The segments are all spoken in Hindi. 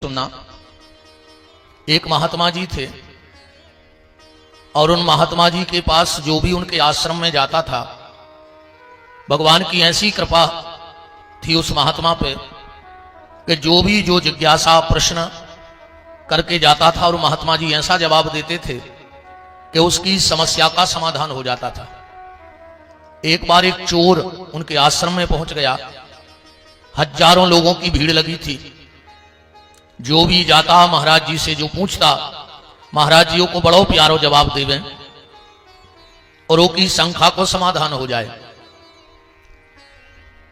सुनना। एक महात्मा जी थे और उन महात्मा जी के पास जो भी उनके आश्रम में जाता था, भगवान की ऐसी कृपा थी उस महात्मा पे कि जो जिज्ञासा प्रश्न करके जाता था और महात्मा जी ऐसा जवाब देते थे कि उसकी समस्या का समाधान हो जाता था। एक बार एक चोर उनके आश्रम में पहुंच गया। हजारों लोगों की भीड़ लगी थी। जो भी जाता महाराज जी से, जो पूछता, महाराज जी को बड़ो प्यारो जवाब देवे और वो की संख्या को समाधान हो जाए।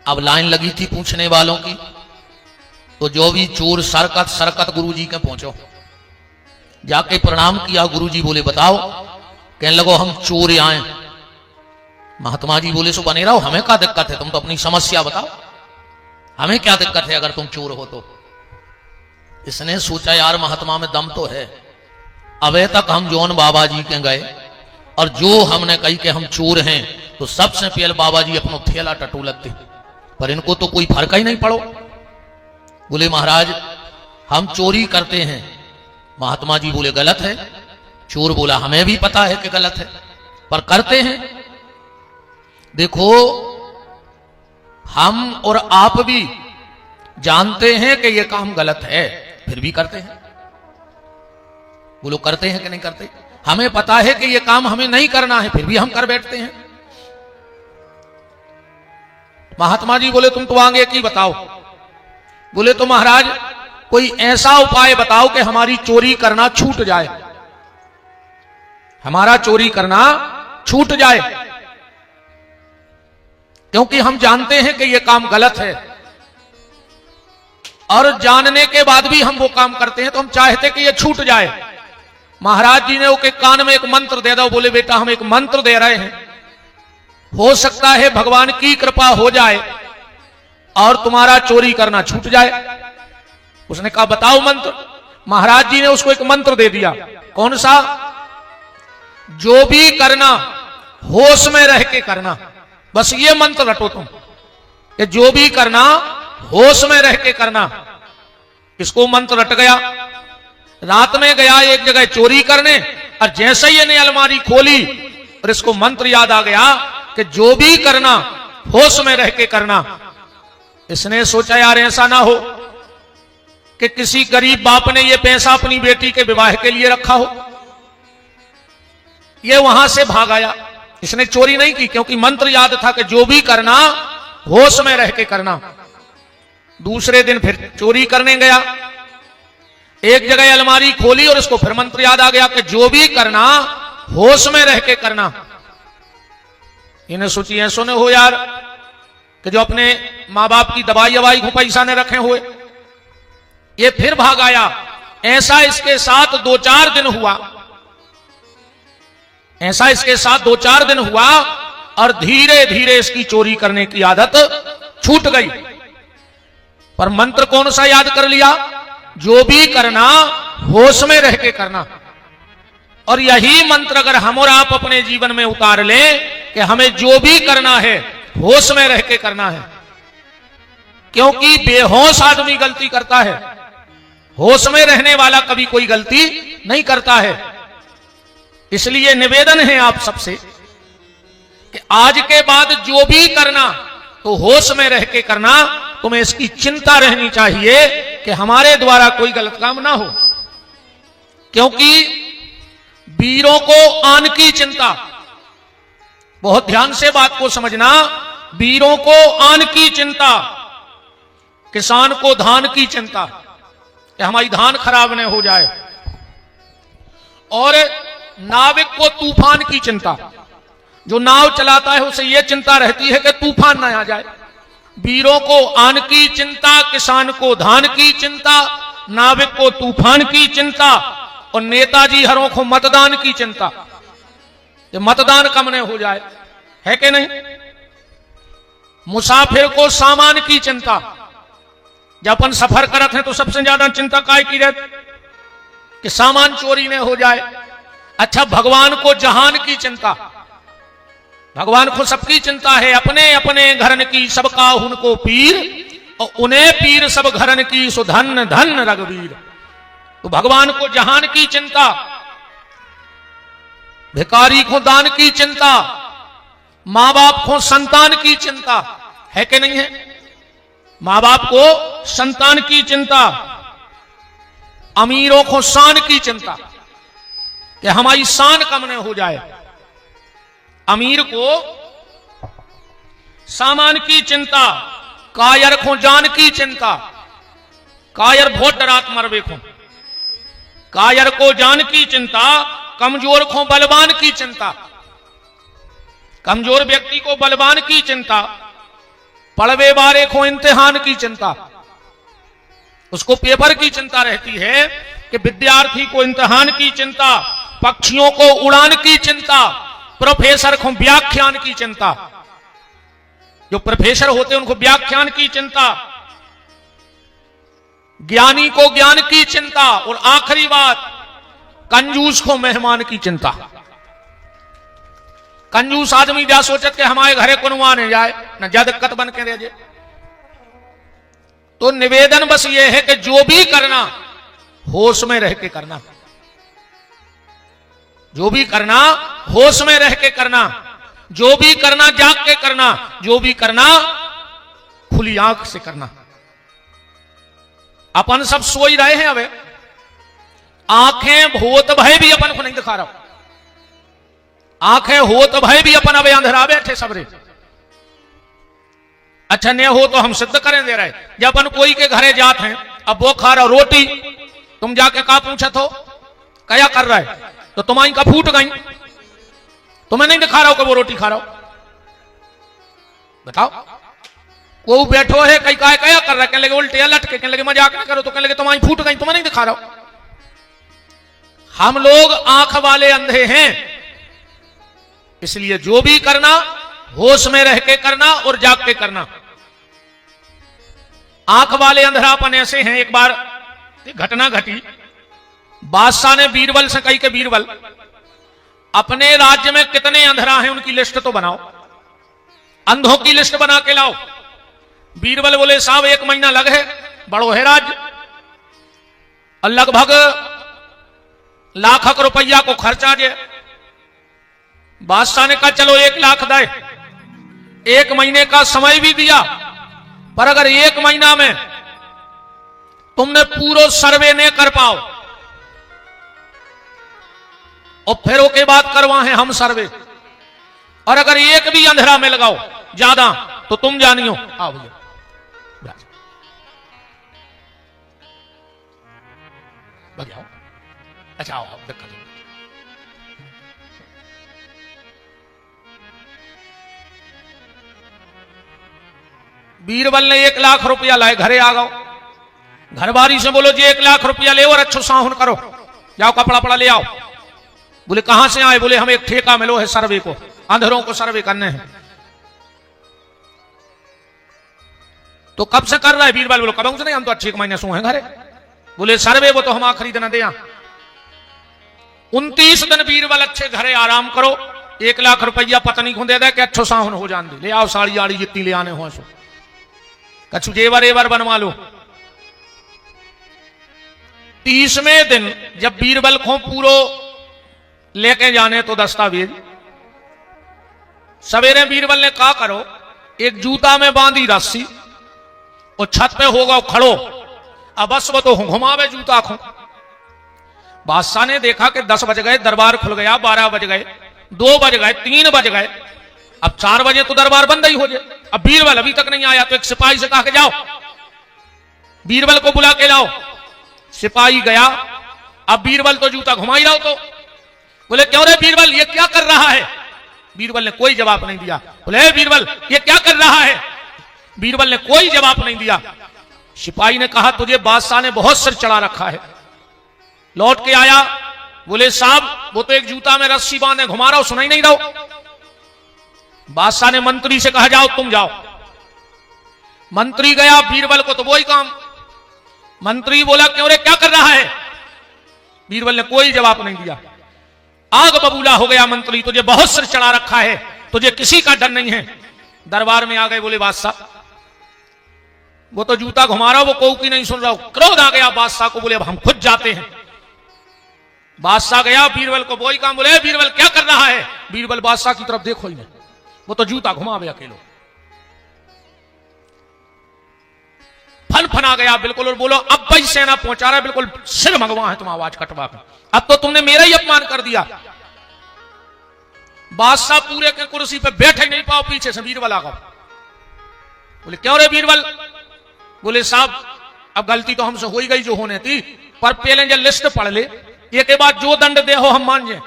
अब लाइन लगी थी पूछने वालों की, तो जो भी चोर सरकत गुरुजी के पहुंचो, जाके प्रणाम किया। गुरुजी बोले बताओ। कहने लगो हम चोर आए। महात्मा जी बोले सो बने रहो, हमें क्या दिक्कत है, तुम तो अपनी समस्या बताओ, हमें क्या दिक्कत है अगर तुम चोर हो तो। इसने सोचा यार महात्मा में दम तो है। अबे तक हम जौन बाबा जी के गए और जो हमने कही कि हम चोर हैं, तो सबसे पहले बाबा जी अपनो थैला टटोलते, पर इनको तो कोई फर्क ही नहीं पड़ो। बोले महाराज हम चोरी करते हैं। महात्मा जी बोले गलत है। चोर बोला हमें भी पता है कि गलत है, पर करते हैं। देखो हम और आप भी जानते हैं कि यह काम गलत है, फिर भी करते हैं। बोलो करते हैं कि नहीं करते? हमें पता है कि यह काम हमें नहीं करना है, फिर भी हम कर बैठते हैं। महात्मा जी बोले तुम तो आगे की बताओ। बोले तो महाराज कोई ऐसा उपाय बताओ कि हमारी चोरी करना छूट जाए, हमारा चोरी करना छूट जाए, क्योंकि हम जानते हैं कि यह काम गलत है और जानने के बाद भी हम वो काम करते हैं, तो हम चाहते कि ये छूट जाए। महाराज जी ने उसके कान में एक मंत्र दे दो। बोले बेटा हम एक मंत्र दे रहे हैं, हो सकता है भगवान की कृपा हो जाए और तुम्हारा चोरी करना छूट जाए। उसने कहा बताओ मंत्र। महाराज जी ने उसको एक मंत्र दे दिया। कौन सा? जो भी करना होश में रह के करना। बस ये मंत्र रटो तुम कि जो भी करना होश में रह के करना। इसको मंत्र रट गया। रात में गया एक जगह चोरी करने, और जैसे ही इसने अलमारी खोली और इसको मंत्र याद आ गया कि जो भी करना होश में रह के करना। इसने सोचा यार ऐसा ना हो कि किसी गरीब बाप ने यह पैसा अपनी बेटी के विवाह के लिए रखा हो। यह वहां से भाग आया। इसने चोरी नहीं की क्योंकि मंत्र याद था कि जो भी करना होश में रह के करना। दूसरे दिन फिर चोरी करने गया। एक जगह अलमारी खोली और उसको फिर मंत्र याद आ गया कि जो भी करना होश में रह के करना। इन्हें सोची ऐसो न हो यार कि जो अपने मां बाप की दवाई को पैसा ने रखे हुए। ये फिर भाग आया। ऐसा इसके साथ 2-4 दिन हुआ। ऐसा इसके साथ 2-4 दिन हुआ और धीरे धीरे इसकी चोरी करने की आदत छूट गई। पर मंत्र कौन सा याद कर लिया? जो भी करना होश में रह के करना। और यही मंत्र अगर हम और आप अपने जीवन में उतार लें कि हमें जो भी करना है होश में रह के करना है, क्योंकि बेहोश आदमी गलती करता है, होश में रहने वाला कभी कोई गलती नहीं करता है। इसलिए निवेदन है आप सबसे कि आज के बाद जो भी करना तो होश में रह के करना। तुम्हें इसकी चिंता रहनी चाहिए कि हमारे द्वारा कोई गलत काम ना हो, क्योंकि वीरों को आन की चिंता। बहुत ध्यान से बात को समझना। वीरों को आन की चिंता, किसान को धान की चिंता कि हमारी धान खराब न हो जाए, और नाविक को तूफान की चिंता। जो नाव चलाता है उसे यह चिंता रहती है कि तूफान ना आ जाए। वीरों को आन की चिंता, किसान को धान की चिंता, नाविक को तूफान की चिंता, और नेताजी हरों को मतदान की चिंता कि मतदान कम न हो जाए, है कि नहीं। मुसाफिर को सामान की चिंता। जब अपन सफर करत हैं तो सबसे ज्यादा चिंता काय की रहती कि सामान चोरी न हो जाए। अच्छा, भगवान को जहान की चिंता। भगवान को सबकी चिंता है। अपने अपने घरन की सबका उनको पीर, और उन्हें पीर सब घरन की सो धन धन रघुवीर। तो भगवान को जहान की चिंता, भिखारी को दान की चिंता, मां बाप को संतान की चिंता है कि नहीं है? मां बाप को संतान की चिंता, अमीरों को शान की चिंता कि हमारी शान कम न हो जाए, अमीर को सामान की चिंता, कायर को जान की चिंता, कायर बहुत डरात मरवे को, कायर को जान की चिंता, कमजोर को बलवान की चिंता, कमजोर व्यक्ति को बलवान की चिंता, पढ़वे बारे को इम्तिहान की चिंता, उसको पेपर की चिंता रहती है कि विद्यार्थी को इम्तिहान की चिंता, पक्षियों को उड़ान की चिंता, प्रोफेसर को व्याख्यान की चिंता, जो प्रोफेसर होते हैं उनको व्याख्यान की चिंता, ज्ञानी को ज्ञान की चिंता, और आखिरी बात कंजूस को मेहमान की चिंता। कंजूस आदमी जा सोचत के हमारे घरे कुनवाने जाए न ज्यादा दिक्कत बन के रह जाए। तो निवेदन बस ये है कि जो भी करना होश में रह के करना, जो भी करना होश में रह के करना, जो भी करना जाग के करना, जो भी करना खुली आंख से करना। अपन सब सोई रहे हैं, अबे आंखें भूत भय भी अपन को नहीं दिखा रहा, आंखें होत भय भी अपन अबे अंधेरा बैठे सबरे। अच्छा नहीं हो तो हम सिद्ध करें दे रहे। जब अपन कोई के घरे जाते हैं, अब वो खा रहा रोटी, तुम जाके कहा पूछत हो क्या कर रहा है, तो तुम्हारी का फूट गई, तुम्हें नहीं दिखा रहा हो कि वो रोटी खा रहा हो। बताओ, वो बैठो है कहीं क्या कर रहा है, कहने लगे उल्टे लटके, कहने लगे मजाक ना करो, तो कहने लगे तुम्हारी फूट गई, तुम्हें नहीं दिखा रहा हो। हम लोग आंख वाले अंधे हैं, इसलिए जो भी करना होश में रह के करना और जाग के करना। आंख वाले अंधरापन ऐसे हैं, एक बार एक घटना घटी, बादशाह ने बीरबल से कही कि बीरबल अपने राज्य में कितने अंधरा हैं उनकी लिस्ट तो बनाओ, अंधों की लिस्ट बना के लाओ। बीरबल बोले साहब 1 महीना लग है, बड़ो है राज्य, लगभग लाख रुपया को खर्चा जे। बादशाह ने कहा चलो 1 लाख दे, 1 महीने का समय भी दिया, पर अगर 1 महीना में तुमने पूरा सर्वे नहीं कर पाओ और फिर ओके बात करवा है हम सर्वे, और अगर एक भी अंधेरा में लगाओ ज्यादा तो तुम जानियो। आओ भैया, बजाओ, अच्छा आओ दिक्कत। बीरबल ने 1 लाख रुपया लाए, घरे आ गओ, घरवारी से बोलो जी 1 लाख रुपया ले और अच्छो साहुन करो, जाओ कपड़ा पड़ा ले आओ। बोले कहां से आए, बोले हम एक ठेका मिलो है सर्वे को, अंधेरों को सर्वे करने हैं। तो कब से कर रहा है बीरबल, बोलो कब से नहीं, हम तो अच्छे 1 महीने सो हैं घरे। बोले सर्वे वो तो हम खरीदना दे। 29 दिन बीरबल अच्छे घरे आराम करो, 1 लाख रुपया पत्नी को दे दे कि अच्छो साहुन हो जान दे, ले आओ साड़ी आड़ी जितनी ले आने हो, कछु जेवर एवर बनवा लो। 30वें दिन जब बीरबल को पूरो लेके जाने तो दस्तावेज, सवेरे बीरबल ने कहा करो एक जूता में बांधी रस्सी और छत पे होगा खड़ो, अब बस वो तो घुमावे जूता को। बादशाह ने देखा कि 10 बज गए, दरबार खुल गया, 12 बज गए, 2 बज गए, 3 बज गए, अब 4 बजे तो दरबार बंद ही हो जाए। अब बीरबल अभी तक नहीं आया, तो एक सिपाही से कहा कि जाओ बीरबल को बुला के लाओ। सिपाही गया, अब बीरबल तो जूता घुमा ही रहा हो, तो बोले क्यों रे बीरबल ये क्या कर रहा है। बीरबल ने कोई जवाब नहीं दिया। बोले बीरबल ये क्या कर रहा है, बीरबल ने कोई जवाब नहीं दिया। सिपाही ने कहा तुझे बादशाह ने बहुत सिर चढ़ा रखा है। लौट के आया, बोले साहब वो तो एक जूता में रस्सी बांधे घुमा रहा हो, सुनाई नहीं रहा। बादशाह ने मंत्री से कहा जाओ तुम जाओ। मंत्री गया, बीरबल को तो वही काम। मंत्री बोला क्यों रे क्या कर रहा है, बीरबल ने कोई जवाब नहीं दिया। आग बबूला हो गया मंत्री, तुझे बहुत सिर चढ़ा रखा है, तुझे किसी का डर नहीं है। दरबार में आ गए, बोले बादशाह वो तो जूता घुमा रहा, वो कोई की नहीं सुन रहा। क्रोध आ गया बादशाह को, बोले अब हम खुद जाते हैं। बादशाह गया, बीरबल को वही काम, बोले बीरबल क्या कर रहा है? बीरबल बादशाह की तरफ देखो ही नहीं, वो तो जूता घुमावे अकेलो। फन फना गया बिल्कुल, और बोलो अब भाई सेना पहुंचा रहा है, बिल्कुल सिर मंगवा है तुम आवाज कटवा कर, अब तो तुमने मेरा ही अपमान कर दिया। बादशाह पूरे के कुर्सी पे बैठ ही नहीं पाओ, पीछे से बीरबल आ गया। बोले क्यों रे बीरबल? बोले साहब अब गलती तो हमसे हो ही गई जो होने थी, पर पहले जो लिस्ट पढ़ ले, एक के बाद जो दंड दे हो हम मान जाए।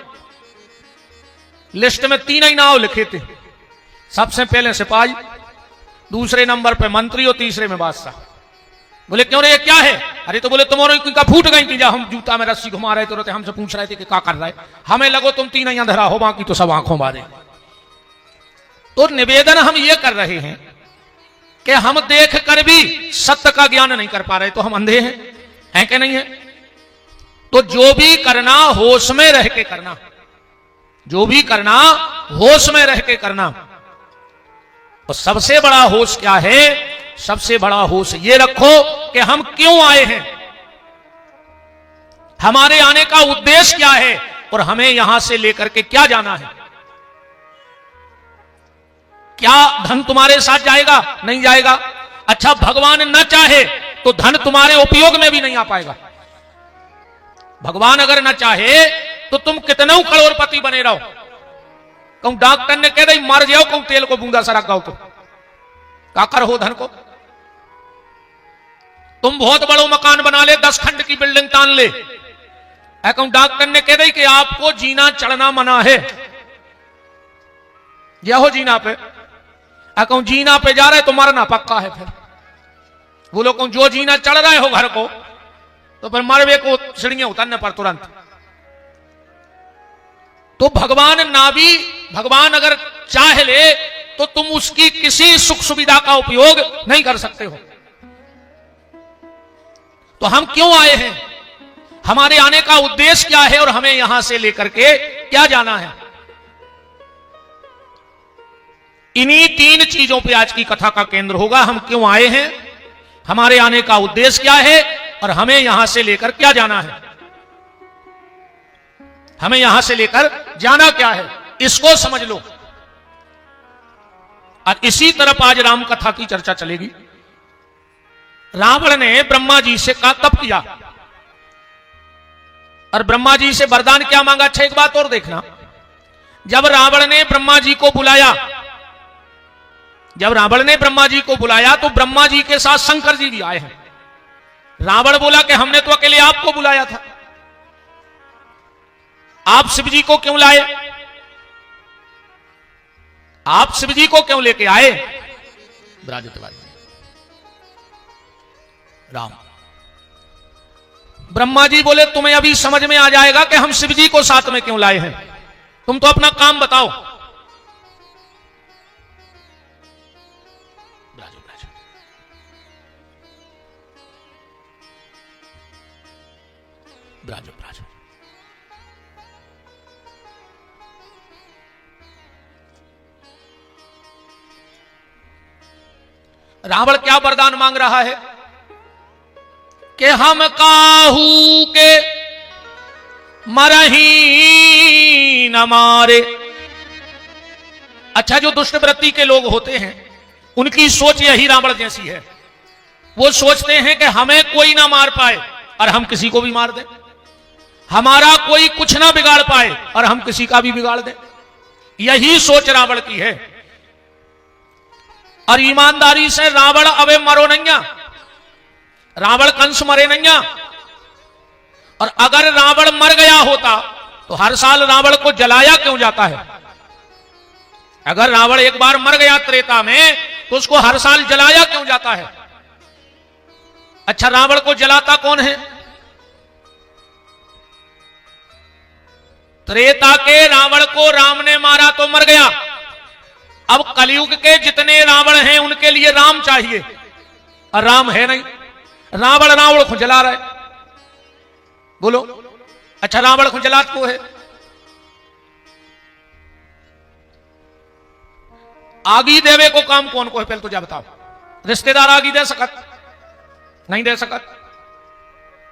लिस्ट में 3 ही नाव लिखे थे, सबसे पहले सिपाही, दूसरे नंबर पे मंत्री और तीसरे में बादशाह। बोले क्यों रे ये क्या है? अरे तो बोले तुम्हारे का फूट गई थी जब हम जूता में रस्सी घुमा रहे थे, हमसे पूछ रहे थे कि क्या कर रहा है, हमें लगो तुम 3 ही अंधेरा हो, बाकी तो सब आंखों बारे। तो निवेदन हम ये कर रहे हैं कि हम देख कर भी सत्य का ज्ञान नहीं कर पा रहे, तो हम अंधे हैं कि नहीं है? तो जो भी करना होश में रह के करना, जो भी करना होश में रह के करना। तो सबसे बड़ा होश क्या है? सबसे बड़ा होश ये रखो कि हम क्यों आए हैं, हमारे आने का उद्देश्य क्या है, और हमें यहां से लेकर के क्या जाना है। क्या धन तुम्हारे साथ जाएगा? नहीं जाएगा। अच्छा भगवान न चाहे तो धन तुम्हारे उपयोग में भी नहीं आ पाएगा। भगवान अगर न चाहे तो तुम कितने करोड़पति बने रहो, कहूं डॉक्टर ने कह दई मर जाओ, कहूं तेल को बूंदा सरा गाओ, तो का कर हो धन को? तुम बहुत बड़ो मकान बना ले, 10 खंड की बिल्डिंग तान ले, कहूं डॉक्टर ने कह दई कि आपको जीना चढ़ना मना है, जाओ जीना पे, कहूं जीना पे जा रहे तो मरना पक्का है। फिर वो लोग जो जीना चढ़ रहे हो घर को, तो फिर मरवे को सीढ़ियां उतरने पर तुरंत। तो भगवान अगर चाह ले तो तुम उसकी किसी सुख सुविधा का उपयोग नहीं कर सकते हो। तो हम क्यों आए हैं, हमारे आने का उद्देश्य क्या है, और हमें यहां से लेकर के क्या जाना है। इन्हीं 3 चीजों पे आज की कथा का केंद्र होगा। हम क्यों आए हैं, हमारे आने का उद्देश्य क्या है, और हमें यहां से लेकर क्या जाना है। हमें यहां से लेकर जाना क्या है, इसको समझ लो। और इसी तरफ आज राम कथा की चर्चा चलेगी। रावण ने ब्रह्मा जी से का तप किया, और ब्रह्मा जी से वरदान क्या मांगा। अच्छा एक बात और देखना, जब रावण ने ब्रह्मा जी को बुलाया, तो ब्रह्मा जी के साथ शंकर जी भी आए हैं। रावण बोला कि हमने तो अकेले आपको बुलाया था, आप शिव जी को क्यों लाए, आप शिव जी को क्यों लेके आए। राम ब्रह्मा जी बोले तुम्हें अभी समझ में आ जाएगा कि हम शिव जी को साथ में क्यों लाए हैं, तुम तो अपना काम बताओ। रावण क्या वरदान मांग रहा है कि हम काहू के मरही न मारे। अच्छा जो दुष्ट वृत्ति के लोग होते हैं उनकी सोच यही रावण जैसी है। वो सोचते हैं कि हमें कोई ना मार पाए और हम किसी को भी मार दें, हमारा कोई कुछ ना बिगाड़ पाए और हम किसी का भी बिगाड़ दें। यही सोच रावण की है। और ईमानदारी से रावण अबे मरो नैया, रावण कंस मरे नैया। और अगर रावण मर गया होता तो हर साल रावण को जलाया क्यों जाता है। अगर रावण एक बार मर गया त्रेता में तो उसको हर साल जलाया क्यों जाता है। अच्छा रावण को जलाता कौन है। त्रेता के रावण को राम ने मारा तो मर गया। अब कलयुग के जितने रावण हैं उनके लिए राम चाहिए और राम है नहीं। रावण को जला रहा है, बोलो। अच्छा रावण को जलात को है। आगी देवे को काम कौन को है, पहले तो जा बताओ। रिश्तेदार आगी दे सकत, नहीं दे सकत,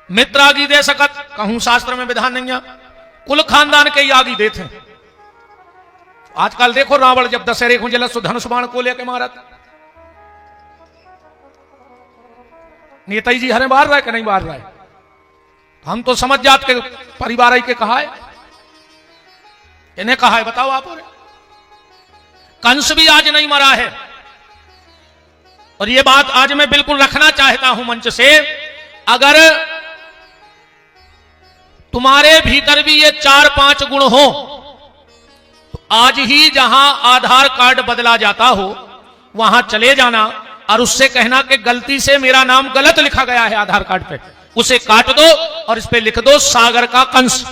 मित्र आगी दे सकत, कहूं शास्त्र में विधान नहीं है, कुल खानदान के ही आगी देते हैं। आजकल देखो रावण जब दशहरे को जलस धनुष बाण को लेके मारत, नेताजी जी हरे मार रहा है कि नहीं मार रहा है? हम तो समझ जात के परिवार आई के कहा है, इन्हें कहा है, बताओ आप। कंस भी आज नहीं मरा है, और ये बात आज मैं बिल्कुल रखना चाहता हूं मंच से। अगर तुम्हारे भीतर भी ये 4-5 गुण हो तो आज ही जहां आधार कार्ड बदला जाता हो वहां चले जाना और उससे कहना कि गलती से मेरा नाम गलत लिखा गया है आधार कार्ड पे, उसे काट दो और इस पे लिख दो सागर का कंस।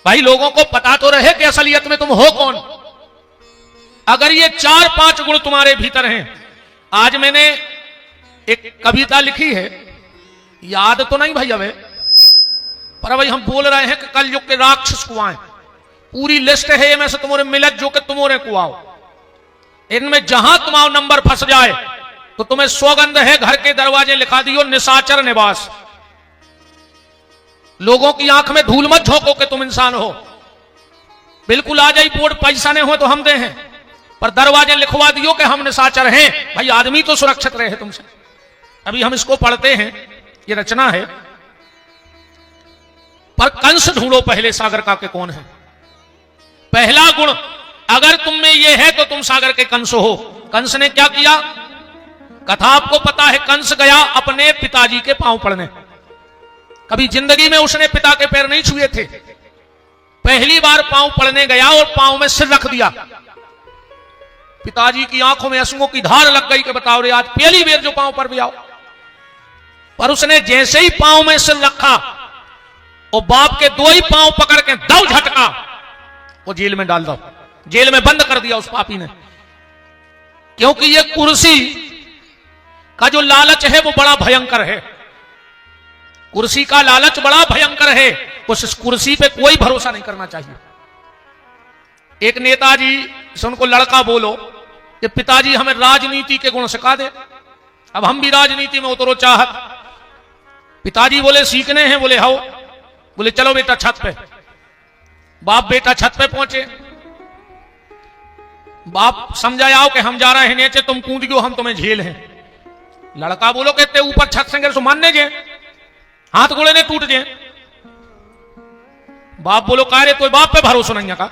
भाई लोगों को पता तो रहे कि असलियत में तुम हो कौन। अगर ये 4-5 गुण तुम्हारे भीतर हैं, आज मैंने एक कविता लिखी है, याद तो नहीं भाई अबे, पर भाई हम बोल रहे हैं कि कल युग के राक्षस कुआं, पूरी लिस्ट है में से तुम्हारे मिलत जो कि तुम्हारे कुआओ, इनमें जहां तुम्हारा नंबर फंस जाए तो तुम्हें सौगंध है घर के दरवाजे लिखा दियो निशाचर निवास। लोगों की आंख में धूल मत झोंको कि तुम इंसान हो, बिल्कुल आ जाई बोर्ड, पैसा नहीं हो तो हम दे हैं, पर दरवाजे लिखवा दियो कि हम निशाचर हैं। भाई आदमी तो सुरक्षित रहे तुमसे। अभी हम इसको पढ़ते हैं, ये रचना है, पर कंस ढूंढो पहले सागर का के कौन है। पहला गुण अगर तुम में ये है तो तुम सागर के कंस हो। कंस ने क्या किया, कथा आपको पता है, कंस गया अपने पिताजी के पांव पड़ने। कभी जिंदगी में उसने पिता के पैर नहीं छुए थे, पहली बार पांव पड़ने गया और पांव में सिर रख दिया। पिताजी की आंखों में आंसुओं की धार लग गई कि बताओ रे आज पहली बार जो पांव पर भी आओ। पर उसने जैसे ही पांव में सिर रखा और बाप के 2 ही पांव पकड़ के दो झटका, वो जेल में डाल दो, जेल में बंद कर दिया उस पापी ने। क्योंकि ये कुर्सी का जो लालच है वो बड़ा भयंकर है, कुर्सी का लालच बड़ा भयंकर है, उस कुर्सी पे कोई भरोसा नहीं करना चाहिए। एक नेताजी से उनको लड़का बोलो कि पिताजी हमें राजनीति के गुण सिखा दे, अब हम भी राजनीति में उतरो चाहत। पिताजी बोले सीखने हैं, बोले हाओ, बोले चलो बेटा छत पे। बाप बेटा छत पे पहुंचे, बाप समझाओ कि हम जा रहे हैं नीचे, तुम कूद गयो, हम तुम्हें झेल हैं। लड़का बोलो कहते ऊपर छत से गिर सो मानने जे, हाथ गोले ने टूट जे। बाप बोलो कह रहे कोई बाप पे भरोसा नहीं का,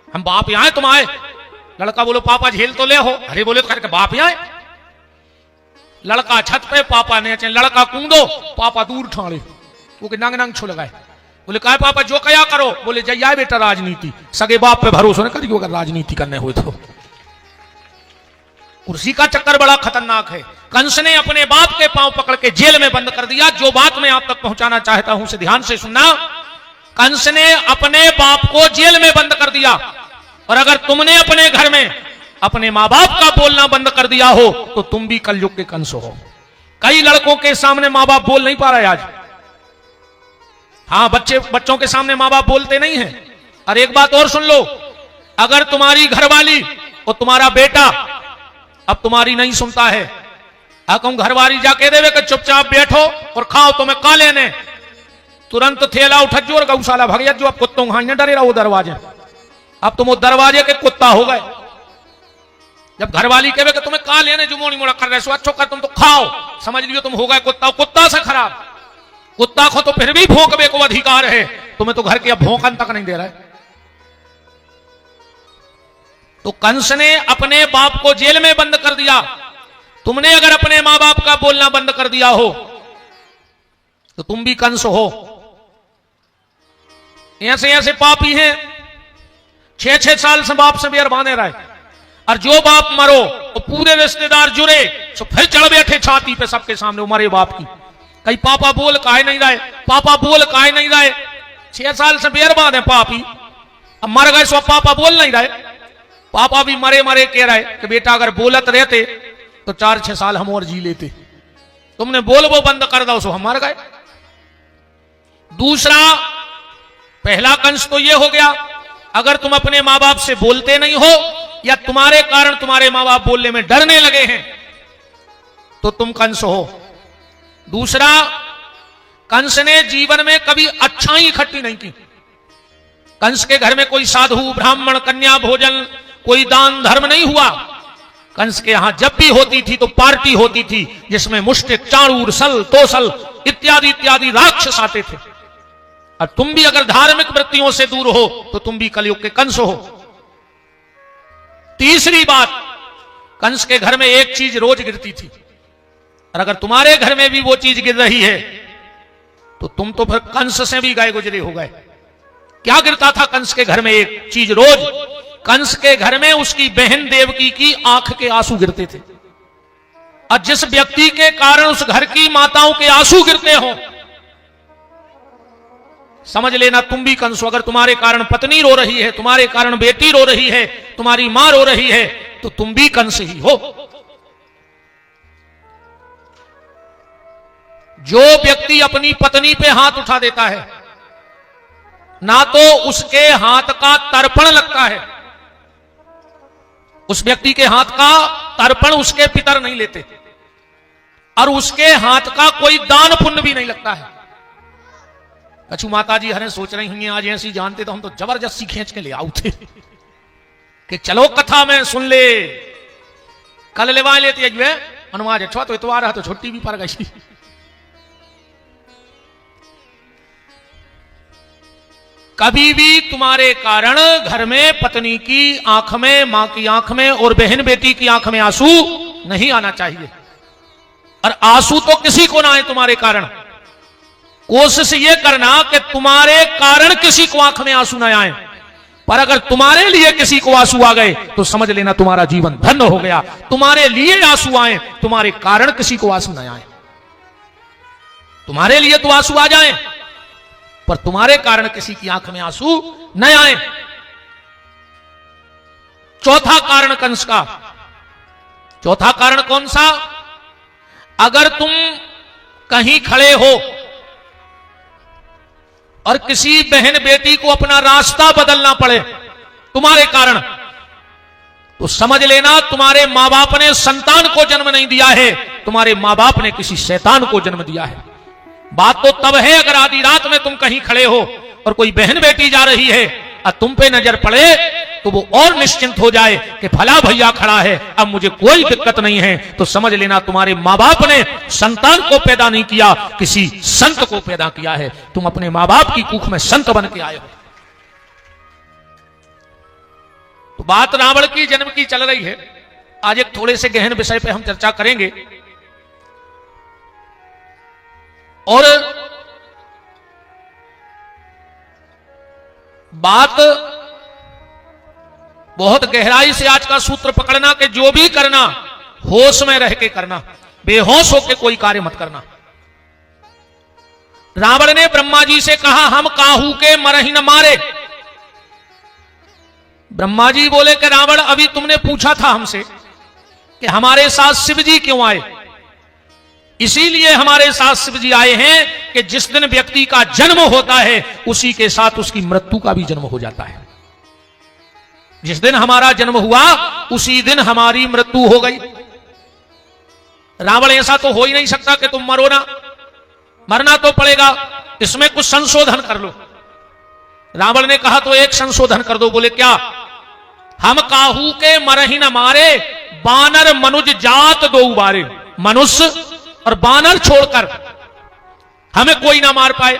हम बाप यहां तुम आए। लड़का बोलो पापा झेल तो ले हो, अरे बोले तो करके बाप यहां। लड़का छत पे, पापा नीचे, लड़का कूदो, पापा दूर ठाणे, वो नंग नंग छुल गए। बोले कहा पापा जो कया करो, बोले जय बेटा राजनीति, सगे बाप पे भरोसा न करियो अगर राजनीति करने हुए तो। कुर्सी का चक्कर बड़ा खतरनाक है। कंस ने अपने बाप के पांव पकड़ के जेल में बंद कर दिया। जो बात मैं आप तक पहुंचाना चाहता हूं उसे ध्यान से सुनना। कंस ने अपने बाप को जेल में बंद कर दिया, और अगर तुमने अपने घर में अपने मां बाप का बोलना बंद कर दिया हो तो तुम भी कलयुग के कंस हो। कई लड़कों के सामने मां बाप बोल नहीं पा रहे आज। हाँ, बच्चों के सामने मां बाप बोलते नहीं है। और एक बात और सुन लो, अगर तुम्हारी घरवाली और तुम्हारा बेटा अब तुम्हारी नहीं सुनता है, तुम घरवाली जाके देवे कि चुपचाप बैठो और खाओ, तुम्हें का लेने, तुरंत थेला उठा जो और गौशाला भग जो। अब कुत्तों खाने डरे रहो दरवाजे, अब तुम वो दरवाजे के कुत्ता हो गए। जब घरवाली कहे कि तुम्हें का लेने जो मोड़ी मोड़ा कर रहे सो, अच्छो कर तुम तो खाओ, समझ लियो तुम हो गए कुत्ता। कुत्ता से खराब, कुत्ता को तो फिर भी भौंकने को अधिकार है, तुम्हें तो घर के अब भौंकन तक नहीं दे रहा है। तो कंस ने अपने बाप को जेल में बंद कर दिया। तुमने अगर अपने मां बाप का बोलना बंद कर दिया हो तो तुम भी कंस हो। ऐसे ऐसे पापी हैं 6-6 साल से बाप से बेर बांधे रहे, और जो बाप मरो तो पूरे रिश्तेदार जुड़े तो फिर चढ़ बैठे छाती पे सबके सामने उमरे बाप की। कहीं पापा बोल काहे नहीं रहे, पापा बोल काहे नहीं रहे। 6 साल से बेर बांधे पापी, अब मर गए सो पापा बोल नहीं रहे। पापा भी मरे मरे कह रहे कि बेटा अगर बोलत रहते तो 4-6 साल हम और जी लेते, तुमने बोल वो बंद कर दो सो हम मर गए। दूसरा, पहला कंस तो ये हो गया, अगर तुम अपने मां बाप से बोलते नहीं हो या तुम्हारे कारण तुम्हारे मां बाप बोलने में डरने लगे हैं तो तुम कंस हो। दूसरा, कंस ने जीवन में कभी अच्छाई इकट्ठी नहीं की। कंस के घर में कोई साधु, ब्राह्मण, कन्या भोजन, कोई दान धर्म नहीं हुआ। कंस के यहां जब भी होती थी तो पार्टी होती थी जिसमें मुष्टिक, चाणूर, सल, तोसल इत्यादि इत्यादि राक्षस आते थे। और तुम भी अगर धार्मिक वृत्तियों से दूर हो तो तुम भी कलयुग के कंस हो। तीसरी बात, कंस के घर में एक चीज रोज गिरती थी, और अगर तुम्हारे घर में भी वो चीज गिर रही है तो तुम तो फिर कंस से भी गए गुजरे हो गए। क्या गिरता था कंस के घर में? एक चीज रोज, कंस के घर में उसकी बहन देवकी की आंख के आंसू गिरते थे। और जिस व्यक्ति के कारण उस घर की माताओं के आंसू गिरते हो, समझ लेना तुम भी कंस हो। अगर तुम्हारे कारण पत्नी रो रही है, तुम्हारे कारण बेटी रो रही है, तुम्हारी मां रो रही है, तो तुम भी कंस ही हो। जो व्यक्ति अपनी पत्नी पे हाथ उठा देता है, ना तो उसके हाथ का तर्पण लगता है, उस व्यक्ति के हाथ का तर्पण उसके पितर नहीं लेते, और उसके हाथ का कोई दान पुण्य भी नहीं लगता है। कछु माता जी हरे सोच रही होंगी आज ऐसी जानते तो हम तो जबरदस्ती खींच के ले आऊ थे कि चलो कथा में सुन ले, कल लेवा लेते अनुवाद अच्छा तो इतवार है तो छुट्टी भी पड़ गई। कभी भी तुम्हारे कारण घर में पत्नी की आंख में, मां की आंख में और बहन बेटी की आंख में आंसू नहीं आना चाहिए। और आंसू तो किसी को ना आए तुम्हारे कारण। कोशिश ये करना कि तुम्हारे कारण किसी को आंख में आंसू ना आए। पर अगर तुम्हारे लिए किसी को आंसू आ गए तो समझ लेना तुम्हारा जीवन धन्य हो गया। तुम्हारे लिए आंसू आए, तुम्हारे कारण किसी को आंसू ना आए। तुम्हारे लिए तो आंसू आ जाए, पर तुम्हारे कारण किसी की आंख में आंसू न आए। चौथा कारण कंस का, चौथा कारण कौन सा? अगर तुम कहीं खड़े हो और किसी बहन बेटी को अपना रास्ता बदलना पड़े तुम्हारे कारण, तो समझ लेना तुम्हारे मां बाप ने संतान को जन्म नहीं दिया है, तुम्हारे मां बाप ने किसी शैतान को जन्म दिया है। बात तो तब है अगर आधी रात में तुम कहीं खड़े हो और कोई बहन बेटी जा रही है और तुम पे नजर पड़े तो वो और निश्चिंत हो जाए कि फला भैया खड़ा है, अब मुझे कोई दिक्कत नहीं है। तो समझ लेना तुम्हारे मां बाप ने संतान को पैदा नहीं किया, किसी संत को पैदा किया है। तुम अपने मां बाप की कुख में संत बन के आए हो। तो बात रावण की जन्म की चल रही है। आज एक थोड़े से गहन विषय पे हम चर्चा करेंगे। और बात बहुत गहराई से आज का सूत्र पकड़ना कि जो भी करना होश में रह के करना, बेहोश होकर कोई कार्य मत करना। रावण ने ब्रह्मा जी से कहा हम काहू के मरही न मारे। ब्रह्मा जी बोले कि रावण अभी तुमने पूछा था हमसे कि हमारे साथ शिव जी क्यों आए। इसीलिए हमारे साथ शिव जी आए हैं कि जिस दिन व्यक्ति का जन्म होता है उसी के साथ उसकी मृत्यु का भी जन्म हो जाता है। जिस दिन हमारा जन्म हुआ उसी दिन हमारी मृत्यु हो गई। रावण ऐसा तो हो ही नहीं सकता कि तुम मरो ना, मरना तो पड़ेगा, इसमें कुछ संशोधन कर लो। रावण ने कहा तो एक संशोधन कर दो। बोले क्या? हम काहू के मरही न मारे, बानर मनुज जात दो उबारे। मनुष्य और बानर छोड़कर हमें कोई ना मार पाए।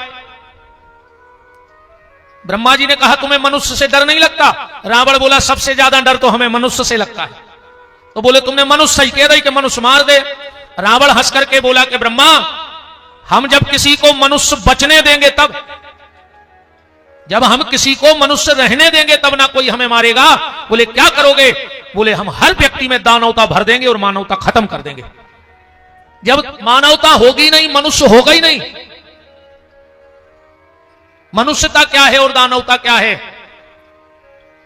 ब्रह्मा जी ने कहा तुम्हें मनुष्य से डर नहीं लगता? रावण बोला सबसे ज्यादा डर तो हमें मनुष्य से लगता है। तो बोले तुमने मनुष्य सही कह रही कि मनुष्य मार दे। रावण हंस करके बोला कि ब्रह्मा हम जब किसी को मनुष्य बचने देंगे तब, जब हम किसी को मनुष्य रहने देंगे तब ना कोई हमें मारेगा। बोले क्या करोगे? बोले हम हर व्यक्ति में दानवता भर देंगे और मानवता खत्म कर देंगे। जब मानवता होगी नहीं, मनुष्य होगा ही नहीं। मनुष्यता क्या है और दानवता क्या है?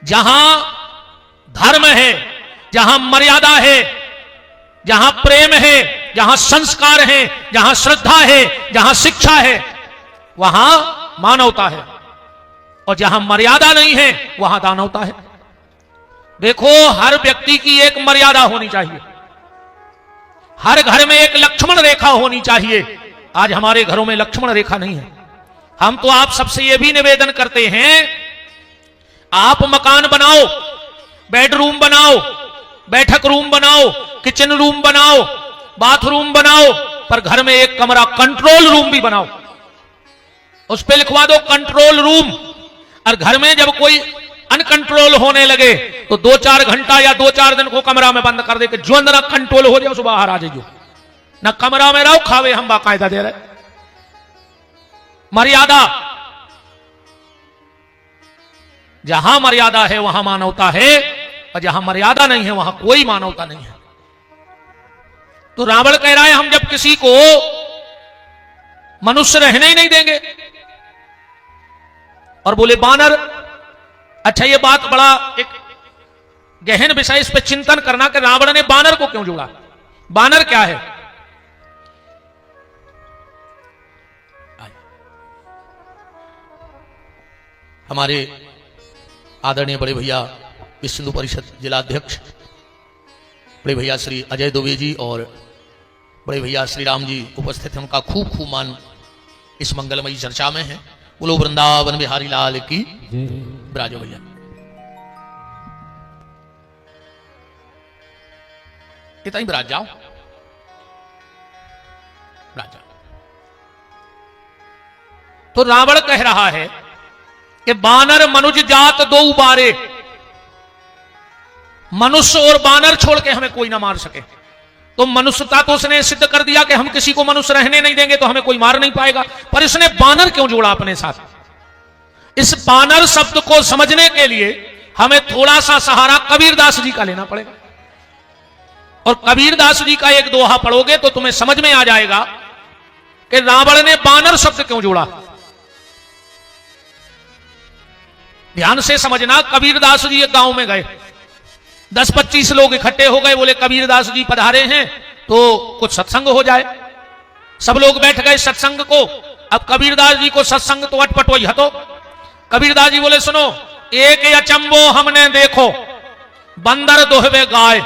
जहां धर्म है, जहां मर्यादा है, जहां प्रेम है, जहां संस्कार है, जहां श्रद्धा है, जहां शिक्षा है, वहां मानवता है। और जहां मर्यादा नहीं है वहां दानवता है। देखो हर व्यक्ति की एक मर्यादा होनी चाहिए, हर घर में एक लक्ष्मण रेखा होनी चाहिए। आज हमारे घरों में लक्ष्मण रेखा नहीं है। हम तो आप सबसे यह भी निवेदन करते हैं, आप मकान बनाओ, बेडरूम बनाओ, बैठक रूम बनाओ, किचन रूम बनाओ, बाथरूम बनाओ, पर घर में एक कमरा कंट्रोल रूम भी बनाओ, उस पर लिखवा दो कंट्रोल रूम। और घर में जब कोई अनकंट्रोल होने लगे तो 2-4 घंटा या 2-4 दिन को कमरा में बंद कर दे कि जो अंदर कंट्रोल हो जाए उस बाहर आ जाइए, ना कमरा में रहो, खावे हम बाकायदा दे रहे। मर्यादा, जहां मर्यादा है वहां मानवता है, और जहां मर्यादा नहीं है वहां कोई मानवता नहीं है। तो रावण कह रहा है हम जब किसी को मनुष्य रहने ही नहीं देंगे। और बोले बानर, अच्छा ये बात बड़ा एक गहन विषय, इस पर चिंतन करना कि रावण ने बानर को क्यों जोड़ा, बानर क्या है। हमारे आदरणीय बड़े भैया विश्व हिंदू परिषद जिलाध्यक्ष बड़े भैया श्री अजय दुबे जी और बड़े भैया श्री राम जी उपस्थित हैं, उनका खूब खूब मान इस मंगलमयी चर्चा में है। बोलो वृंदावन बिहारी लाल की ब्राजो भैया। इतना ही ब्राज जाओ, ब्राज जाओ। तो रावण कह रहा है कि बानर मनुज जात दो उबारे, मनुष्य और बानर छोड़ के हमें कोई ना मार सके। तो मनुष्यता तो उसने सिद्ध कर दिया कि हम किसी को मनुष्य रहने नहीं देंगे तो हमें कोई मार नहीं पाएगा, पर इसने बानर क्यों जोड़ा अपने साथ। इस बानर शब्द को समझने के लिए हमें थोड़ा सा सहारा कबीरदास जी का लेना पड़ेगा। और कबीरदास जी का एक दोहा पढ़ोगे तो तुम्हें समझ में आ जाएगा कि रावण ने बानर शब्द क्यों जोड़ा। ध्यान से समझना, कबीरदास जी एक गांव में गए, 10-25 लोग इकट्ठे हो गए, बोले कबीरदास जी पधारे हैं तो कुछ सत्संग हो जाए। सब लोग बैठ गए सत्संग को। अब कबीरदास जी को सत्संग तो अटपट वही हतो। कबीरदास जी बोले सुनो, एक अचंबो हमने देखो, बंदर दोहवे गाय।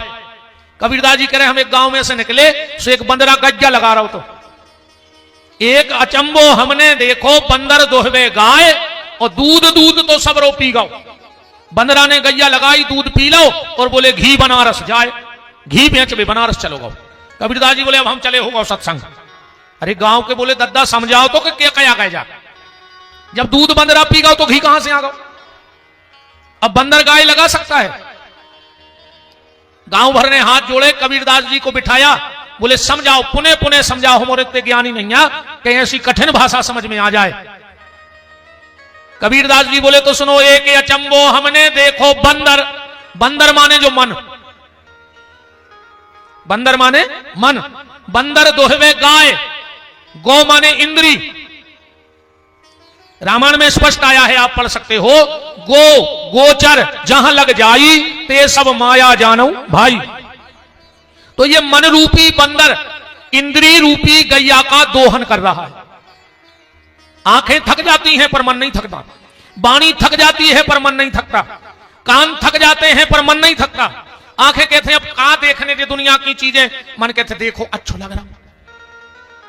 कबीरदास जी कह रहे हम एक गांव में से निकले सो एक बंदरा गज्जा लगा रहा हो, तो एक अचंबो हमने देखो, बंदर दोहवे गाय, और दूध तो सब रो पी गो। बंदरा ने गैया लगाई, दूध पी लो, और बोले घी बनारस जाए, घी बेच भी बनारस चलो गो। कबीरदास जी बोले अब हम चले होगा सत्संग। अरे गांव के बोले दद्दा समझाओ तो कि क्या कया गया जा, जब दूध बंदरा पी गो तो घी कहां से आ गो। अब बंदर गाय लगा सकता है। गांव भर ने हाथ जोड़े, कबीरदास जी को बिठाया, बोले समझाओ, पुनः पुनः समझाओ, हम और इतने ज्ञानी नहीं है कहीं ऐसी कठिन भाषा समझ में आ जाए। कबीरदास जी बोले तो सुनो, एक अचंबो हमने देखो, बंदर, बंदर माने जो मन, बंदर माने मन, बंदर दोहवे गाय, गौ माने इंद्री। रामायण में स्पष्ट आया है, आप पढ़ सकते हो, गो गोचर जहां लग जाई ते सब माया जानो भाई। तो ये मन रूपी बंदर इंद्री रूपी गैया का दोहन कर रहा है। आंखें थक जाती हैं पर मन नहीं थकता, वाणी थक जाती है पर मन नहीं थकता, कान थक जाते हैं पर मन नहीं थकता। आंखें कहते हैं अब कहां देखने की दुनिया की चीजें, मन कहते देखो अच्छा लग रहा,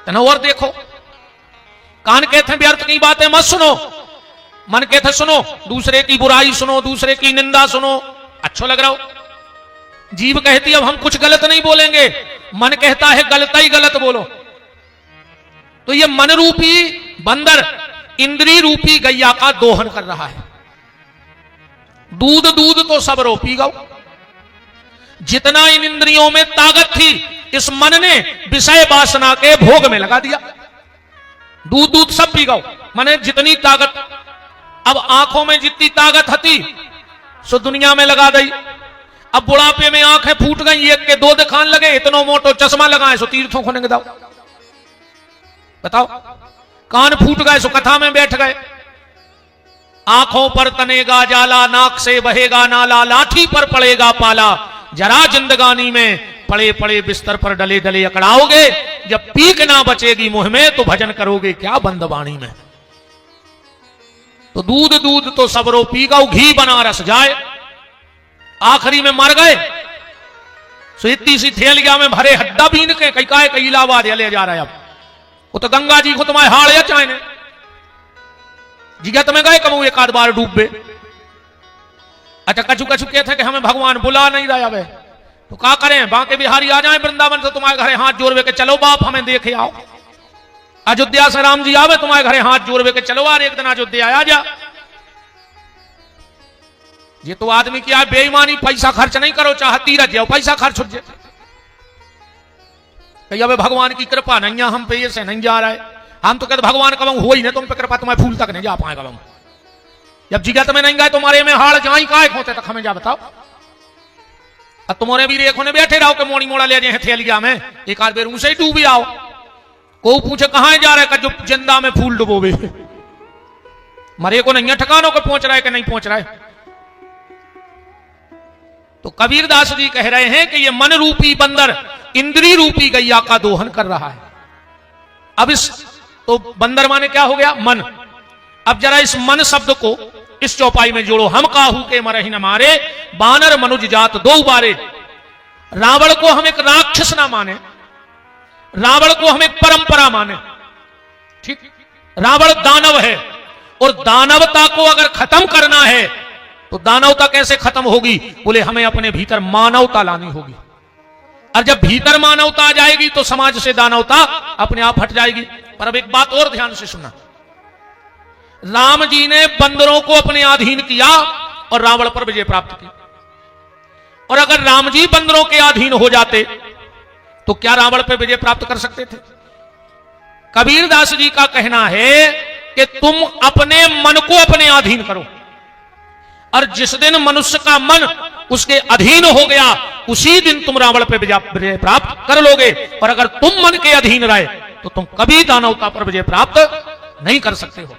तनवर देखो। कान कहते हैं व्यर्थ की बातें मत सुनो, मन कहते सुनो दूसरे की बुराई सुनो, दूसरे की निंदा सुनो, अच्छा लग रहा हो। जीभ कहती अब हम कुछ गलत नहीं बोलेंगे, मन कहता है गलत ही गलत बोलो। तो ये मन रूपी बंदर इंद्री रूपी गैया का दोहन कर रहा है। दूध तो सब रो पी गो। जितना इन इंद्रियों में ताकत थी, इस मन ने विषय वासना के भोग में लगा दिया। दूध सब पी गो, माने जितनी ताकत, अब आंखों में जितनी ताकत थी सो दुनिया में लगा दी। अब बुढ़ापे में आंखें फूट गई, एक के दो दिखाने लगे, इतनो मोटो चश्मा लगाए सो तीर्थों को निगदाओ। बताओ, कान फूट गए सो कथा में बैठ गए। आंखों पर तनेगा जाला, नाक से बहेगा नाला, लाठी पर पड़ेगा पाला, जरा जिंदगानी में पड़े पड़े बिस्तर पर डले डले अकड़ाओगे, जब पीक ना बचेगी मुंह में तो भजन करोगे क्या बंदवाणी में। तो दूध तो सबरो पी गौ, घी बनारस जाए। आखिरी में मर गए सो इतनी सी थैलिया में भरे हड्डा बीन के कई काय कई इलाहाबाद ले जा रहा है। अब वो तो गंगा जी को तुम्हारे हाड़ या चाहे जिगत में गए कमू एक आध बार डूब बे। अच्छा कछु कछु कहते कि हमें भगवान बुला नहीं रहा वे, तो क्या करें, बांके बिहारी आ जाए वृंदावन से तुम्हारे घरे हाथ जोड़वे के चलो बाप हमें देखे आओ। अयोध्या से राम जी आवे तुम्हारे घरे हाथ जोड़वे के चलो यार एक दिन अयोध्या आ जा। ये तो आदमी की है बेईमानी, पैसा खर्च नहीं करो चाहे तीरथ जाओ पैसा खर्च हो जाए। अब भगवान की कृपा नहीं है हम पे ये से नहीं जा रहा है, हम तो कहते भगवान कब हो ही नहीं तुम पे कृपा, तुम्हारे फूल तक नहीं जा पाएगा। जब जिगत में नहीं गए तुम्हारे में हाड़ जाई काय होते तक हमें जा बताओ। अब तुम्हारे भी रेखों ने बैठे रहो के मोड़ी मोड़ा ले जाए थैलिया में, एक आध बेर उसे ही डूबी आओ। को पूछे कहां जा रहे जो जिंदा में फूल डुबोबे, मरे को नहीं ठिकानों को पहुंच रहा है कि नहीं पहुंच रहा है। तो कबीरदास जी कह रहे हैं कि ये मन रूपी बंदर इंद्री रूपी गैया का दोहन कर रहा है। अब इस तो बंदर माने क्या हो गया, मन। अब जरा इस मन शब्द को इस चौपाई में जोड़ो। हम काहू के मरही न मारे, बानर मनुज जात दो बारे। रावण को हम एक राक्षस ना माने, रावण को हम एक परंपरा माने। ठीक, रावण दानव है और दानवता को अगर खत्म करना है तो दानवता कैसे खत्म होगी, बोले हमें अपने भीतर मानवता लानी होगी। और जब भीतर मानवता आ जाएगी तो समाज से दानवता अपने आप हट जाएगी। पर अब एक बात और ध्यान से सुनना, राम जी ने बंदरों को अपने अधीन किया और रावण पर विजय प्राप्त की। और अगर राम जी बंदरों के अधीन हो जाते तो क्या रावण पर विजय प्राप्त कर सकते थे? कबीरदास जी का कहना है कि तुम अपने मन को अपने अधीन करो, और जिस दिन मनुष्य का मन उसके अधीन हो गया उसी दिन तुम रावण पे विजय प्राप्त कर लोगे। और अगर तुम मन के अधीन रहे तो तुम कभी दानवता पर विजय प्राप्त नहीं कर सकते हो।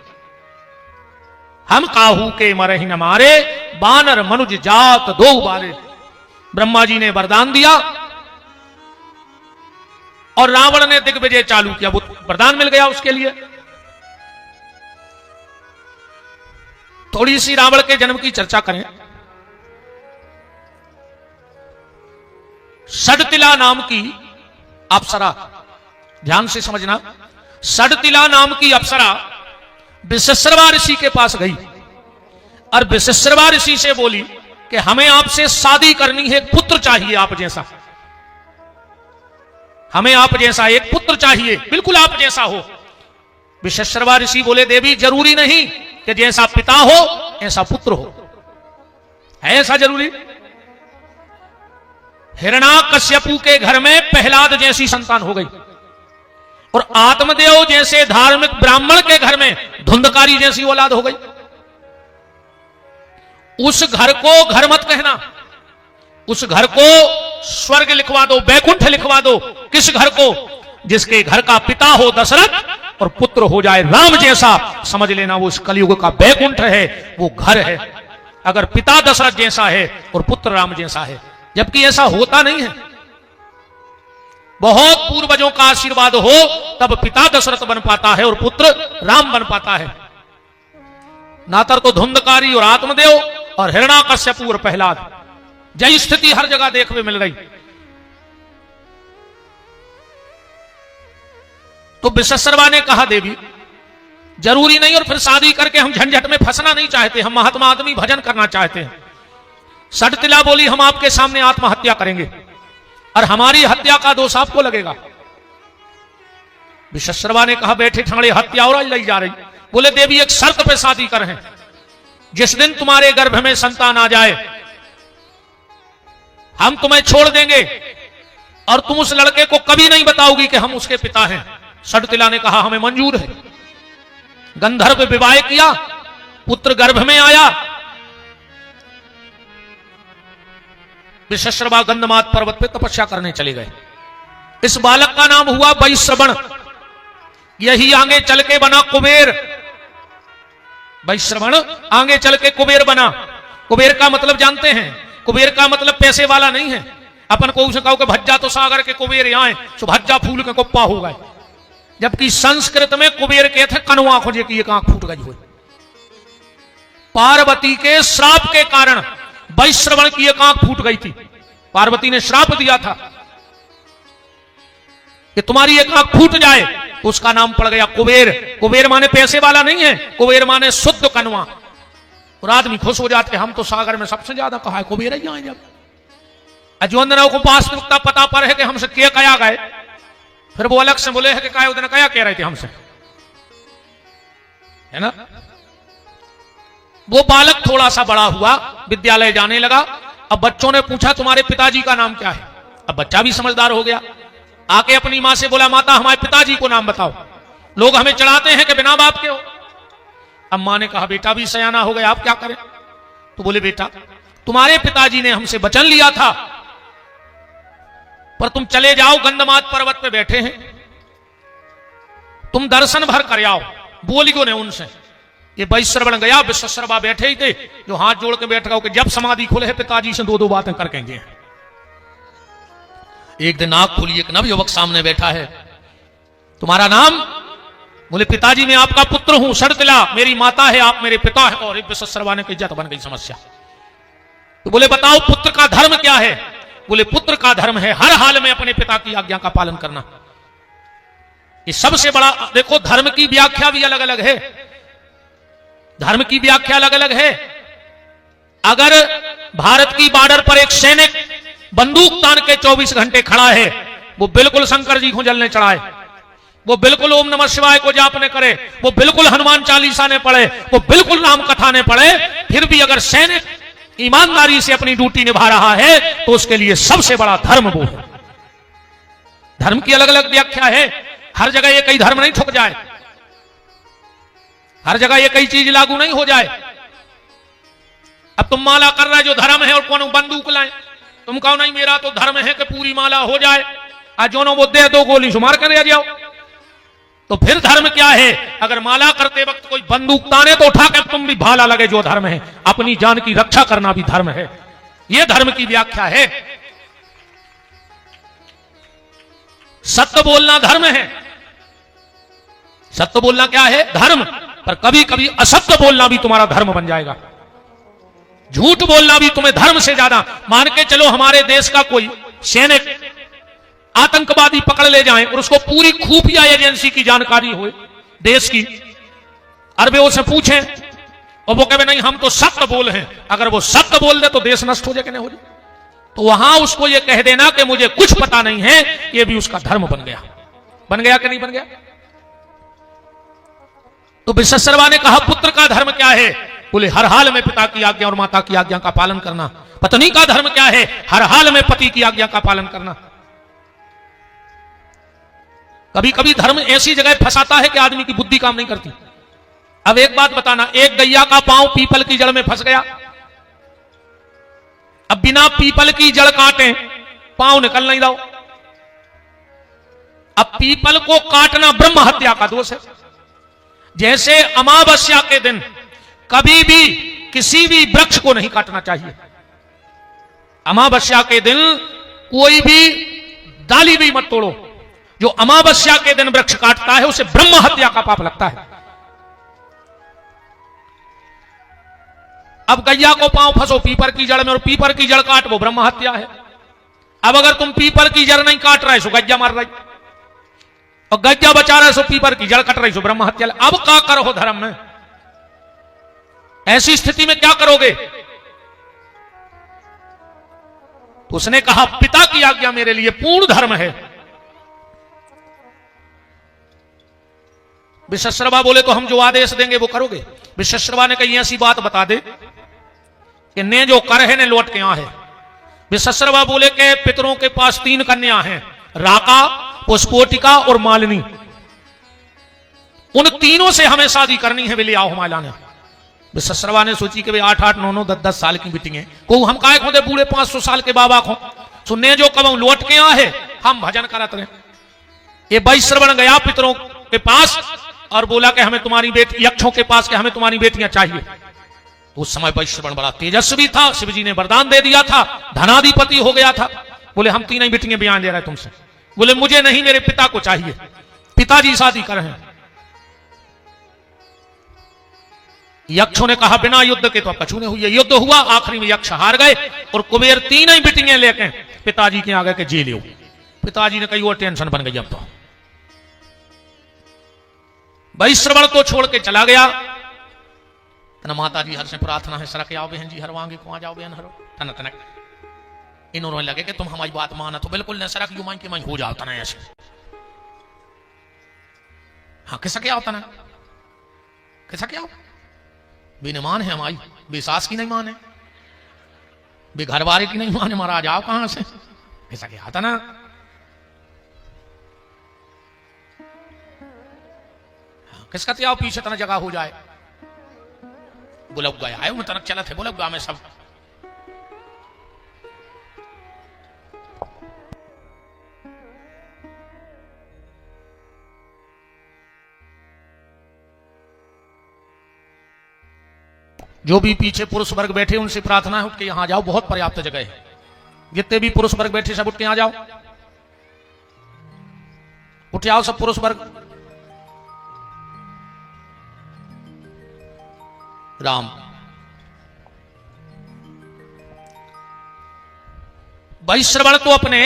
हम काहू के मरहि न मारे, बानर मनुज जात दो बारे। ब्रह्मा जी ने वरदान दिया और रावण ने दिग्विजय चालू किया, वो वरदान मिल गया उसके लिए। थोड़ी सी रावण के जन्म की चर्चा करें। षडतिला नाम की अप्सरा, ध्यान से समझना, षडतिला नाम की अप्सरा विशस्रवा ऋषि के पास गई और विशस्रवा ऋषि से बोली कि हमें आपसे शादी करनी है, पुत्र चाहिए आप जैसा, हमें आप जैसा एक पुत्र चाहिए, बिल्कुल आप जैसा हो। विशस्रवा ऋषि बोले देवी जरूरी नहीं कि जैसा पिता हो ऐसा पुत्र हो, है ऐसा जरूरी? हिरण्याकश्यपु के घर में प्रहलाद जैसी संतान हो गई और आत्मदेव जैसे धार्मिक ब्राह्मण के घर में धुंधकारी जैसी औलाद हो गई। उस घर को घर मत कहना, उस घर को स्वर्ग लिखवा दो, बैकुंठ लिखवा दो। किस घर को? जिसके घर का पिता हो दशरथ और पुत्र हो जाए राम जैसा, समझ लेना वो इस कलयुग का बैकुंठ है, वो घर है। अगर पिता दशरथ जैसा है और पुत्र राम जैसा है, जबकि ऐसा होता नहीं है। बहुत पूर्वजों का आशीर्वाद हो तब पिता दशरथ बन पाता है और पुत्र राम बन पाता है। नातर तो धुंधकारी और आत्मदेव और हिरण्याकश्यपु और प्रहलाद, जय स्थिति हर जगह देखने मिल रही। तो विशस्रवा ने कहा देवी जरूरी नहीं, और फिर शादी करके हम झंझट में फंसना नहीं चाहते, हम महात्मा आदमी भजन करना चाहते हैं। षडतिला बोली हम आपके सामने आत्महत्या करेंगे और हमारी हत्या का दोष आपको लगेगा। विशस्रवा ने कहा बैठे ठाणे हत्या और लाई जा रही। बोले देवी एक शर्त पे शादी कर हैं, जिस दिन तुम्हारे गर्भ में संतान आ जाए हम तुम्हें छोड़ देंगे और तुम उस लड़के को कभी नहीं बताओगी कि हम उसके पिता हैं। षडतिला ने कहा हमें मंजूर है। गंधर्व विवाह किया, पुत्र गर्भ में आया। विशस्रवा गंधमात पर्वत पे तपस्या करने चले गए। इस बालक का नाम हुआ वैश्रवण। यही आगे चल के बना कुबेर। वैश्रवण आगे चल के कुबेर बना। कुबेर का मतलब जानते हैं? कुबेर का मतलब पैसे वाला नहीं है। अपन को उसे कहो कि भज्जा तो सागर के कुबेर आए सो भज्जा फूल के कुप्पा हो गए, जबकि संस्कृत में कुबेर के थे कनुआ खोजे की एक आंख फूट गई हुई। पार्वती के श्राप के कारण वैश्रवण की एक आंख फूट गई थी। पार्वती ने श्राप दिया था कि तुम्हारी एक आंख फूट जाए तो उसका नाम पड़ गया कुबेर। कुबेर माने पैसे वाला नहीं है, कुबेर माने शुद्ध कनवा। और आदमी खुश हो जाते, हम तो सागर में सबसे ज्यादा कहा है कुबेर ही आए। जब अजोंदराव को वास्तविकता पता पर है कि हमसे क्या कया गए, फिर वो अलग से बोले है कि क्या उधर कया कह रहे थे हमसे, है ना। वो बालक थोड़ा सा बड़ा हुआ, विद्यालय जाने लगा। अब बच्चों ने पूछा तुम्हारे पिताजी का नाम क्या है। अब बच्चा भी समझदार हो गया, आके अपनी मां से बोला माता हमारे पिताजी को नाम बताओ, लोग हमें चढ़ाते हैं कि बिना बाप के हो। अब मां ने कहा बेटा भी सयाना हो गया, आप क्या करें। तो बोले बेटा तुम्हारे पिताजी ने हमसे वचन लिया था, पर तुम चले जाओ, गंधमात पर्वत पे बैठे हैं, तुम दर्शन भर कर आओ। बोलियो ने उनसे। ये वैश्रवण गया, विश्वश्रवा बैठे ही थे, जो हाथ जोड़ के बैठ गए कि जब समाधि खुले है पिताजी से दो दो बातें कर कहेंगे। एक दिन आंख खुली, एक नवयुवक सामने बैठा है, तुम्हारा नाम। बोले पिताजी मैं आपका पुत्र हूं, शर्तिला मेरी माता है, आप मेरे पिता है। और विश्वश्रवा ने इज्जत बन गई समस्या। तो बोले बताओ पुत्र का धर्म क्या है। बोले पुत्र का धर्म है हर हाल में अपने पिता की आज्ञा का पालन करना। ये सबसे बड़ा, देखो धर्म की व्याख्या भी अलग अलग है, धर्म की व्याख्या अलग अलग है। अगर भारत की बॉर्डर पर एक सैनिक बंदूक तान के 24 घंटे खड़ा है, वो बिल्कुल शंकर जी को जलने चढ़ाए, वो बिल्कुल ओम नमः शिवाय को जाप ने करे, वो बिल्कुल हनुमान चालीसा ने पढ़े, वो बिल्कुल राम कथा ने पढ़े, फिर भी अगर सैनिक ईमानदारी से अपनी ड्यूटी निभा रहा है तो उसके लिए सबसे बड़ा धर्म वो है। धर्म की अलग अलग व्याख्या है, हर जगह ये कई धर्म नहीं ठुक जाए, हर जगह ये कई चीज लागू नहीं हो जाए। अब तुम माला कर रहे जो धर्म है, और कौन बंदूक लाए, तुम कहो नहीं मेरा तो धर्म है कि पूरी माला हो जाए, आज जोनो वो दे दो गोली शुमार कर जाओ, तो फिर धर्म क्या है। अगर माला करते वक्त कोई बंदूक ताने तो उठा कर तुम भी भाला लगे, जो धर्म है। अपनी जान की रक्षा करना भी धर्म है, यह धर्म की व्याख्या है। सत्य बोलना धर्म है, सत्य बोलना क्या है धर्म। पर कभी कभी असत्य बोलना भी तुम्हारा धर्म बन जाएगा, झूठ बोलना भी तुम्हें धर्म से ज्यादा। मान के चलो हमारे देश का कोई सैनिक आतंकवादी पकड़ ले जाएं और उसको पूरी खुफिया एजेंसी की जानकारी हो देश की, और वे उसे पूछें और वो कहे नहीं हम तो सत्य बोल हैं, अगर वो सत्य बोल दे तो देश नष्ट हो जाए कि नहीं हो जाए। तो वहां उसको ये कह देना कि मुझे कुछ पता नहीं है, ये भी उसका धर्म बन गया। बन गया कि नहीं बन गया। तो विश्वश्रवा ने कहा पुत्र का धर्म क्या है। बोले हर हाल में पिता की आज्ञा और माता की आज्ञा का पालन करना। पत्नी का धर्म क्या है, हर हाल में पति की आज्ञा का पालन करना। कभी कभी धर्म ऐसी जगह फंसाता है कि आदमी की बुद्धि काम नहीं करती। अब एक बात बताना, एक गैया का पांव पीपल की जड़ में फंस गया, अब बिना पीपल की जड़ काटे पांव निकल नहीं रहा। अब पीपल को काटना ब्रह्म हत्या का दोष है। जैसे अमावस्या के दिन कभी भी किसी भी वृक्ष को नहीं काटना चाहिए। अमावस्या के दिन कोई भी डाली भी मत तोड़ो। जो अमावस्या के दिन वृक्ष काटता है उसे ब्रह्म हत्या का पाप लगता है। अब गैया को पांव फंसो पीपर की जड़ में और पीपर की जड़ काट, वो ब्रह्म हत्या है। अब अगर तुम पीपर की जड़ नहीं काट रहे सो गैया मर रही, और गैया बचा रहे सो पीपर की जड़ कट रही सो ब्रह्म हत्या। अब क्या करो धर्म में, ऐसी स्थिति में क्या करोगे। तो उसने कहा पिता की आज्ञा मेरे लिए पूर्ण धर्म है। विश्वश्रवा बोले तो हम जो आदेश देंगे वो करोगे। विश्वश्रवा ने कही ऐसी बात बता दे कि ने जो कर है ने लौट के आ है। विश्वश्रवा बोले कि पितरों के पास 3 कन्या हैं, राका, पुष्पोटिका और मालिनी। उन तीनों से हमें शादी करनी है, वे ले आओ हमारे लाने। विश्वश्रवा ने सोची कि वे 8-8, 9-9, 10-10 साल की बेटी हैं, को हम काय खोदे बूढ़े 500 साल के बाबा को। सुनने जो कब लौट के आ है हम भजन करत रहे। ये वैश्रवण गया पितरों के पास और बोला कि हमें तुम्हारी बेटी, यक्षों के पास कि हमें तुम्हारी बेटियां चाहिए। तो उस समय वैश्रवण बड़ा तेजस्वी था, शिव जी ने वरदान दे दिया था, धनाधिपति हो गया था। बोले हम 3 बेटियां बयान दे रहे तुमसे। बोले मुझे नहीं, मेरे पिता को चाहिए, पिताजी शादी कर रहे हैं। यक्षों ने कहा बिना युद्ध के तो कछु नहीं हुई। युद्ध हुआ, आखिरी में यक्ष हार गए और कुबेर 3 बेटियां लेके पिताजी के आगे के जेल हो। पिताजी ने कही वो टेंशन बन गई। अब तो भाई श्रवण को छोड़ के चला गया। तना माता जी हर से प्रार्थना है, सरक आओ बहन जी हर वांगे को आ जाओ बहन हरो तन तनक। इन्होंने लगे कि तुम हमारी बात माना तो बिल्कुल न सरक यू मान के मैं हो जाओ तना ऐसे। हाँ किसा क्या होता ना, किसा क्या बेनमान है हमारी, बेसास की नहीं माने, बेघरवारे की नहीं माने, मारा जाओ कहां से, किसा क्या आता ना। किसका त्याग पीछे तना जगह हो जाए, बुलक गया है तनक चला थे बुलक गया में सब। जो भी पीछे पुरुष वर्ग बैठे उनसे प्रार्थना है उठ के यहां जाओ, बहुत पर्याप्त जगह है। जितने भी पुरुष वर्ग बैठे सब उठ के यहां जाओ, उठ आओ सब पुरुष वर्ग। राम भाई श्रवण तो अपने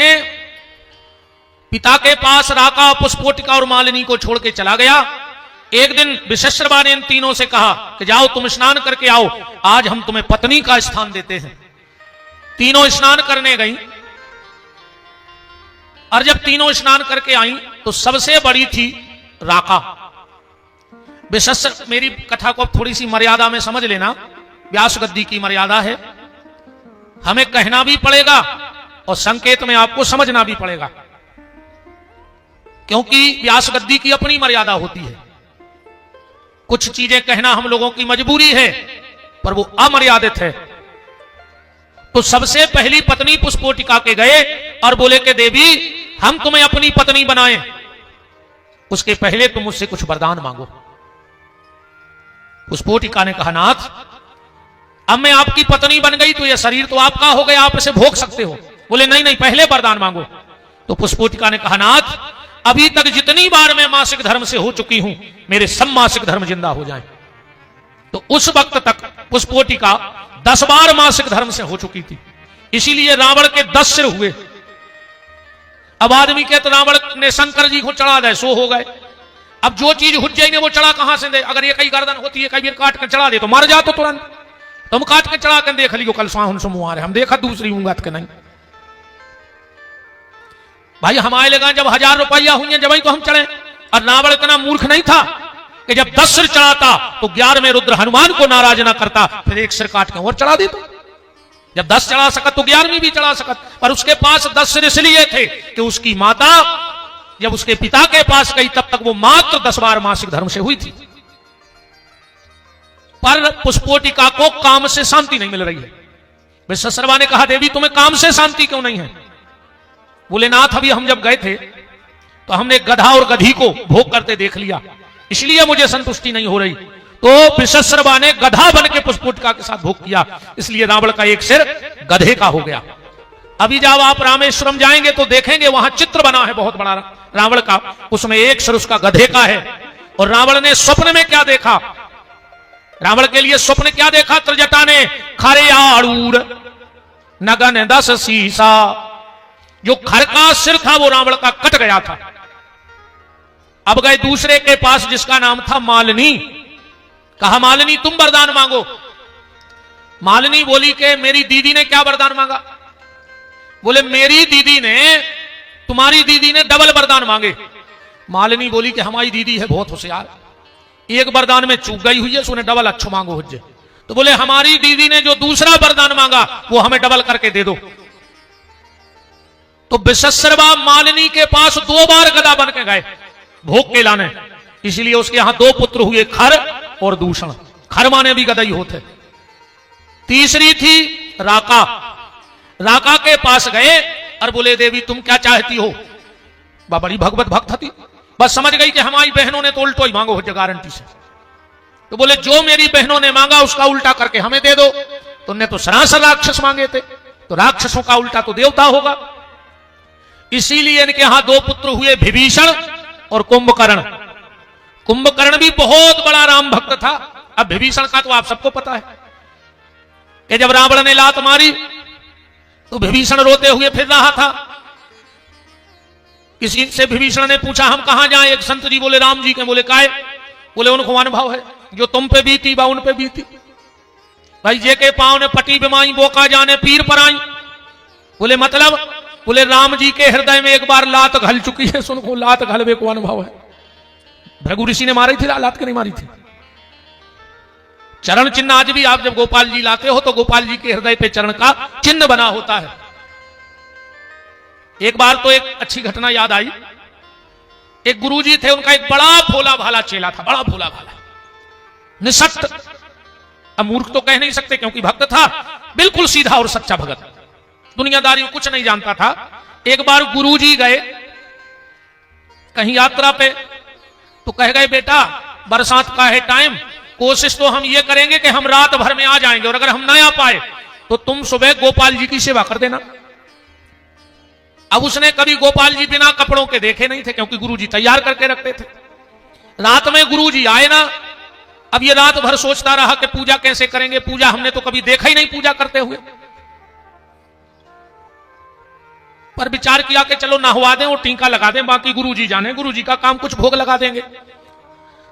पिता के पास राका, पुष्पोटिका और मालिनी को छोड़ के चला गया। एक दिन विशेषरवा ने इन तीनों से कहा कि जाओ तुम स्नान करके आओ, आज हम तुम्हें पत्नी का स्थान देते हैं। तीनों स्नान करने गई और जब तीनों स्नान करके आई तो सबसे बड़ी थी राका। विशेष मेरी कथा को थोड़ी सी मर्यादा में समझ लेना, व्यास गद्दी की मर्यादा है, हमें कहना भी पड़ेगा और संकेत में आपको समझना भी पड़ेगा, क्योंकि व्यास गद्दी की अपनी मर्यादा होती है। कुछ चीजें कहना हम लोगों की मजबूरी है पर वो अमर्यादित है। तो सबसे पहली पत्नी पुष्पोटिका के गए और बोले कि देवी हम तुम्हें अपनी पत्नी बनाएं, उसके पहले तुम मुझसे कुछ वरदान मांगो। पुष्पोटिका ने कहा नाथ अब मैं आपकी पत्नी बन गई तो यह शरीर तो आपका हो गया, आप इसे भोग सकते हो। बोले नहीं नहीं पहले वरदान मांगो। तो पुष्पोटिका ने कहा नाथ अभी तक जितनी बार मैं मासिक धर्म से हो चुकी हूं मेरे सब मासिक धर्म जिंदा हो जाएं। तो उस वक्त तक पुष्पोटिका 10 बार मासिक धर्म से हो चुकी थी, इसीलिए रावण के 10 सिर हुए। अब आदमी के तो रावण ने शंकर जी को चढ़ा दे सो हो गए। अब जो चीज उज्जैन ने वो चढ़ा कहां से दे, अगर ये कई गर्दन होती है कई बार काट कर चढ़ा दे तो मर जा तो तुरंत। तुम काट के चढ़ा कर देख लियो कल स्वाहन समूह हम देखा दूसरी ऊंगत के नहीं। भाई हमारे लगा जब 1000 रुपया हुई जब ही तो हम चढ़े। और रावण इतना मूर्ख नहीं था कि जब 10 सिर चढ़ाता तो 11 में रुद्र हनुमान को नाराज ना करता, फिर एक सिर काट के और चढ़ा देता। जब 10 चढ़ा सकत तो 11वीं भी चढ़ा सकत, पर उसके पास 10 सिर इसलिए थे कि उसकी माता जब उसके पिता के पास गई तब तक वो मात्र 10 बार मासिक धर्म से हुई थी। पर पुष्पोटिका को काम से शांति नहीं मिल रही है। विश्वशर्मा ने कहा देवी तुम्हें काम से शांति क्यों नहीं है? बोले नाथ अभी हम जब गए थे तो हमने गधा और गधी को भोग करते देख लिया, इसलिए मुझे संतुष्टि नहीं हो रही। तो विश्वशर्मा ने गधा बन के पुष्पोटिका के साथ भोग किया, इसलिए रावण का एक सिर गधे का हो गया। अभी जब आप रामेश्वरम जाएंगे तो देखेंगे वहां चित्र बना है बहुत बड़ा रावण का, उसमें एक सिर उसका गधे का है। और रावण ने स्वप्न में क्या देखा, रावण के लिए स्वप्न क्या देखा, त्रिजटा ने खरे आड़ूर नगन 10 सीसा, जो खर का सिर था वो रावण का कट गया था। अब गए दूसरे के पास जिसका नाम था मालिनी, कहा मालिनी तुम वरदान मांगो। मालिनी बोली कि मेरी दीदी ने क्या वरदान मांगा? बोले मेरी दीदी ने तुम्हारी दीदी ने डबल वरदान मांगे। मालिनी बोली कि हमारी दीदी है बहुत होशियार, एक वरदान में चूक गई हुई है, उसने डबल अच्छो मांगो हुज्जे। तो बोले हमारी दीदी ने जो दूसरा वरदान मांगा वो हमें डबल करके दे दो। तो विश्वशर्मा मालिनी के पास 2 बार गदा बन के गए भोग के लाने, इसलिए उसके यहां 2 पुत्र हुए, खर और दूषण। खर माने भी गदई होते। तीसरी थी राका, राका के पास गए और बोले देवी तुम क्या चाहती हो? बड़ी भगवत भक्त थी, बस समझ गई कि हमारी बहनों ने तो उल्टो ही मांगो हो गारंटी से। तो बोले जो मेरी बहनों ने मांगा उसका उल्टा करके हमें दे दो। तुमने तो सरासर राक्षस मांगे थे, तो राक्षसों का उल्टा तो देवता होगा। इसीलिए इनके यहां 2 पुत्र हुए, विभीषण और कुंभकर्ण। कुंभकर्ण भी बहुत बड़ा राम भक्त था। अब विभीषण का तो आप सबको पता है कि जब रावण ने लात मारी तो विभीषण रोते हुए फिर रहा था। किसी से विभीषण ने पूछा हम कहां जाएं? एक संत जी बोले राम जी के। बोले काहे? बोले उनको अनुभव है, जो तुम पे बीती बा उन पे बीती। भाई जे के पांव ने पटी बिमाई वो का जाने पीर पर आई। बोले मतलब, बोले राम जी के हृदय में एक बार लात घल चुकी है, सुनको लात घलवे को अनुभव है। भृगु ऋषि ने मारी थी लात के नहीं मारी थी। चरण चिन्ह आज भी आप जब गोपाल जी लाते हो तो गोपाल जी के हृदय पे चरण का चिन्ह बना होता है। एक बार तो एक अच्छी घटना याद आई। एक गुरुजी थे, उनका एक बड़ा भोला भाला चेला था, बड़ा भोला भाला निसक्त, अब मूर्ख तो कह नहीं सकते क्योंकि भक्त था, बिल्कुल सीधा और सच्चा भगत, दुनियादारी कुछ नहीं जानता था। एक बार गुरुजी गए कहीं यात्रा पे, तो कह गए बेटा बरसात का है टाइम, कोशिश तो हम ये करेंगे कि हम रात भर में आ जाएंगे, और अगर हम न आ पाए तो तुम सुबह गोपाल जी की सेवा कर देना। अब उसने कभी गोपाल जी बिना कपड़ों के देखे नहीं थे क्योंकि गुरुजी तैयार करके रखते थे। रात में गुरुजी आए ना, अब ये रात भर सोचता रहा कि पूजा कैसे करेंगे, पूजा हमने तो कभी देखा ही नहीं पूजा करते हुए। पर विचार किया कि चलो नहवा दें और टीका लगा दें, बाकी गुरुजी जाने, गुरुजी का काम, कुछ भोग लगा देंगे।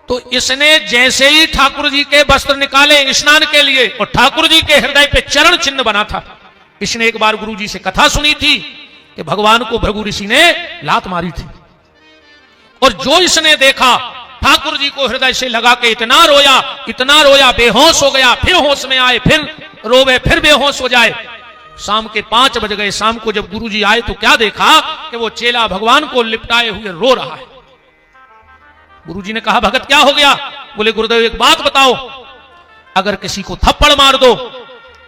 तो इसने जैसे ही ठाकुर जी के वस्त्र निकाले स्नान के लिए और ठाकुर जी के हृदय पे चरण चिन्ह बना था, इसने एक बार गुरुजी से कथा सुनी थी कि भगवान को भृगु ऋषि ने लात मारी थी, और जो इसने देखा ठाकुर जी को हृदय से लगा के इतना रोया, बेहोश हो गया, फिर होश में आए, फिर रोवे, फिर बेहोश हो जाए। शाम के 5 बज गए। शाम को जब गुरुजी आए तो क्या देखा कि वो चेला भगवान को लिपटाए हुए रो रहा है। गुरुजी ने कहा भगत क्या हो गया? बोले गुरुदेव एक बात बताओ, अगर किसी को थप्पड़ मार दो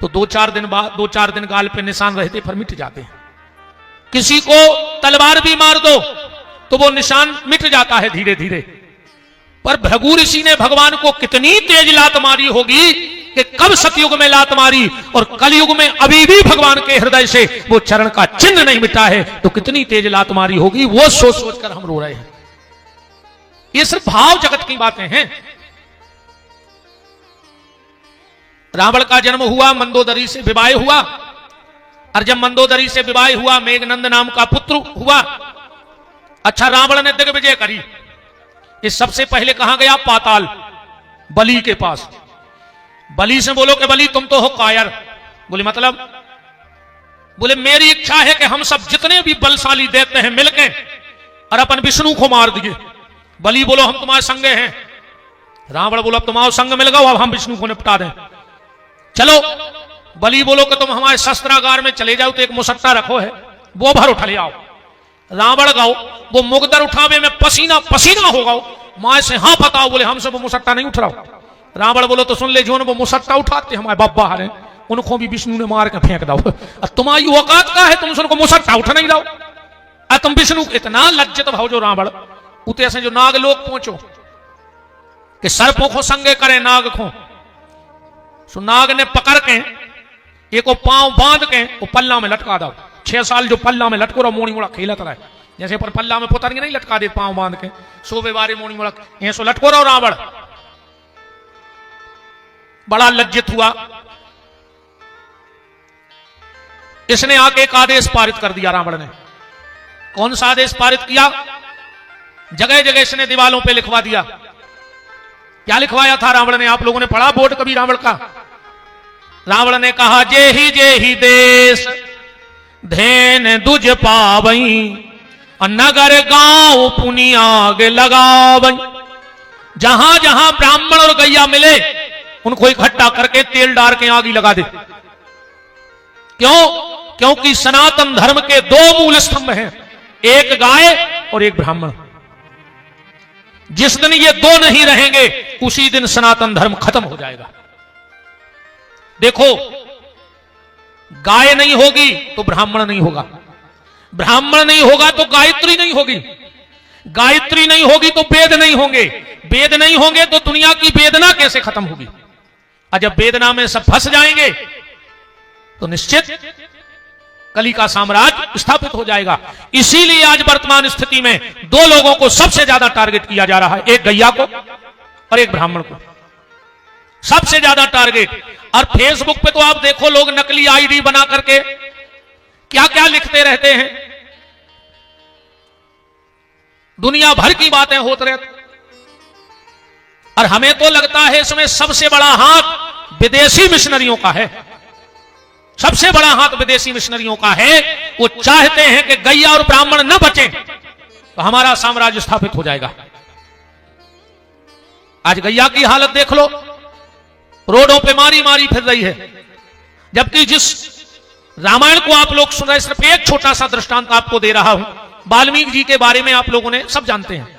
तो 2-4 दिन बाद 2-4 दिन गाल पे निशान रहते फिर मिट जाते हैं, किसी को तलवार भी मार दो तो वो निशान मिट जाता है धीरे धीरे। पर भृगु ऋषि ने भगवान को कितनी तेज लात मारी होगी कि कब सतयुग में लात मारी और कलयुग में अभी भी भगवान के हृदय से वो चरण का चिन्ह नहीं मिटा है, तो कितनी तेज लात मारी होगी, वो सोच सोच कर हम रो रहे हैं। ये सिर्फ भाव जगत की बातें हैं। रावण का जन्म हुआ, मंदोदरी से विवाह हुआ, और जब मंदोदरी से विवाह हुआ मेघनंद नाम का पुत्र हुआ। अच्छा, रावण ने दिग्विजय करी। इस सबसे पहले कहां गया? पाताल, बलि के पास। बलि से बोलो कि बलि तुम तो हो कायर। बोले मतलब? बोले मेरी इच्छा है कि हम सब जितने भी बलशाली देते हैं मिलके और अपन विष्णु को मार दिए। बलि बोलो हम तुम्हारे संगे हैं। रावण बोलो अब तुम्हारे संग मिल गए, अब हम विष्णु को निपटा दें। चलो। बलि बोलो कि तुम हमारे शस्त्रागार में चले जाओ तो एक मुसट्टा रखो है, वो भर उठा ले आओ। रावण गाओ वो मुगदर उठावे में पसीना पसीना हो गओ, माए से हाँ बताओ। बोले हमसे वो मुसट्टा नहीं उठ रहा। रावण बोलो तो सुन ले, जो वो मुसट्टा उठाते हमारे बाबा हारे उनको भी विष्णु ने मार के फेंक दो। तुम्हारी औकात का है तुम सुनको मुसट्टा उठा नहीं दो? तुम विष्णु इतना लज्जित भाव जो रावण उते ऐसे जो नाग लोग पहुंचो कि सर्पों को संगे करे नाग को। सो नाग ने पकड़ के एक पांव बांध के वो पल्ला में लटका दो। 6 साल जो पल्ला में लटको रहा मोड़ी मोड़ा खेलत रहा, जैसे पर पल्ला में पुतंग नहीं लटका दे पांव बांध के, सोबे बारे मोड़ी मोड़ा ये सो लटको रहा। रावण बड़ा लज्जित हुआ। इसने आके एक आदेश पारित कर दिया रावण ने। कौन सा आदेश पारित किया? जगह जगह इसने दीवालों पे लिखवा दिया। क्या लिखवाया था रावण ने? आप लोगों ने पढ़ा बोर्ड कभी रावण का? रावण ने कहा जे ही देश धैन दुज पावई, नगर गांव पुनि आग लगावई। जहां जहां ब्राह्मण और गैया मिले उनको इकट्ठा करके तेल डाल के आग लगा दे। क्यों? क्योंकि सनातन धर्म के 2 मूल स्तंभ हैं, एक गाय और एक ब्राह्मण। जिस दिन ये 2 नहीं रहेंगे उसी दिन सनातन धर्म खत्म हो जाएगा। देखो, गाय नहीं होगी तो ब्राह्मण नहीं होगा, ब्राह्मण नहीं होगा तो गायत्री नहीं होगी, गायत्री नहीं होगी तो वेद नहीं होंगे, वेद नहीं होंगे तो दुनिया की वेदना कैसे खत्म होगी? और जब वेदना में सब फंस जाएंगे तो निश्चित कली का साम्राज्य स्थापित हो जाएगा। इसीलिए आज वर्तमान स्थिति में 2 लोगों को सबसे ज्यादा टारगेट किया जा रहा है, एक गैया को और एक ब्राह्मण को, सबसे ज्यादा टारगेट। और फेसबुक पे तो आप देखो लोग नकली आईडी बना करके क्या क्या लिखते रहते हैं, दुनिया भर की बातें होती रहती। और हमें तो लगता है इसमें सबसे बड़ा हाथ विदेशी मिशनरियों का है, सबसे बड़ा हाथ विदेशी मिशनरियों का है। वो चाहते हैं कि गैया और ब्राह्मण न बचे तो हमारा साम्राज्य स्थापित हो जाएगा। आज गैया की हालत देख लो, रोडों पे मारी मारी फिर रही है। जबकि जिस रामायण को आप लोग सुन रहे, सिर्फ एक छोटा सा दृष्टांत आपको दे रहा हूं। वाल्मीकि जी के बारे में आप लोगों ने सब जानते हैं,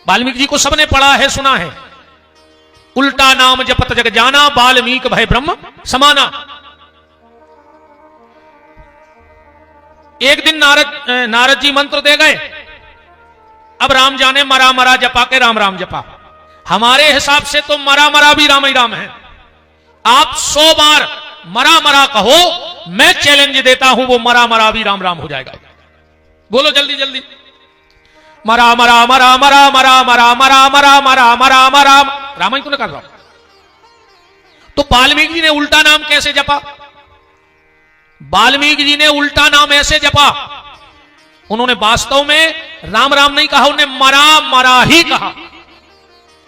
वाल्मीकि जी को सबने पढ़ा है, सुना है। उल्टा नाम जपत जग जाना, वाल्मीकि भय ब्रह्म समाना। एक दिन नारद जी मंत्र दे गए। अब राम जाने मरा मरा जपा के राम राम जपा। हमारे हिसाब से तो मरा मरा भी राम ही राम है। आप 100 बार मरा मरा कहो, मैं चैलेंज देता हूं वो मरा मरा भी राम राम हो जाएगा। बोलो जल्दी जल्दी, मरा मरा मरा मरा मरा मरा मरा मरा मरा मरा मरा। रामायण तो नहीं कर रहा हूं। तो वाल्मीकि जी ने उल्टा नाम कैसे जपा? वाल्मीकि जी ने उल्टा नाम ऐसे जपा, उन्होंने वास्तव में राम राम नहीं कहा, उन्होंने मरा मरा ही कहा।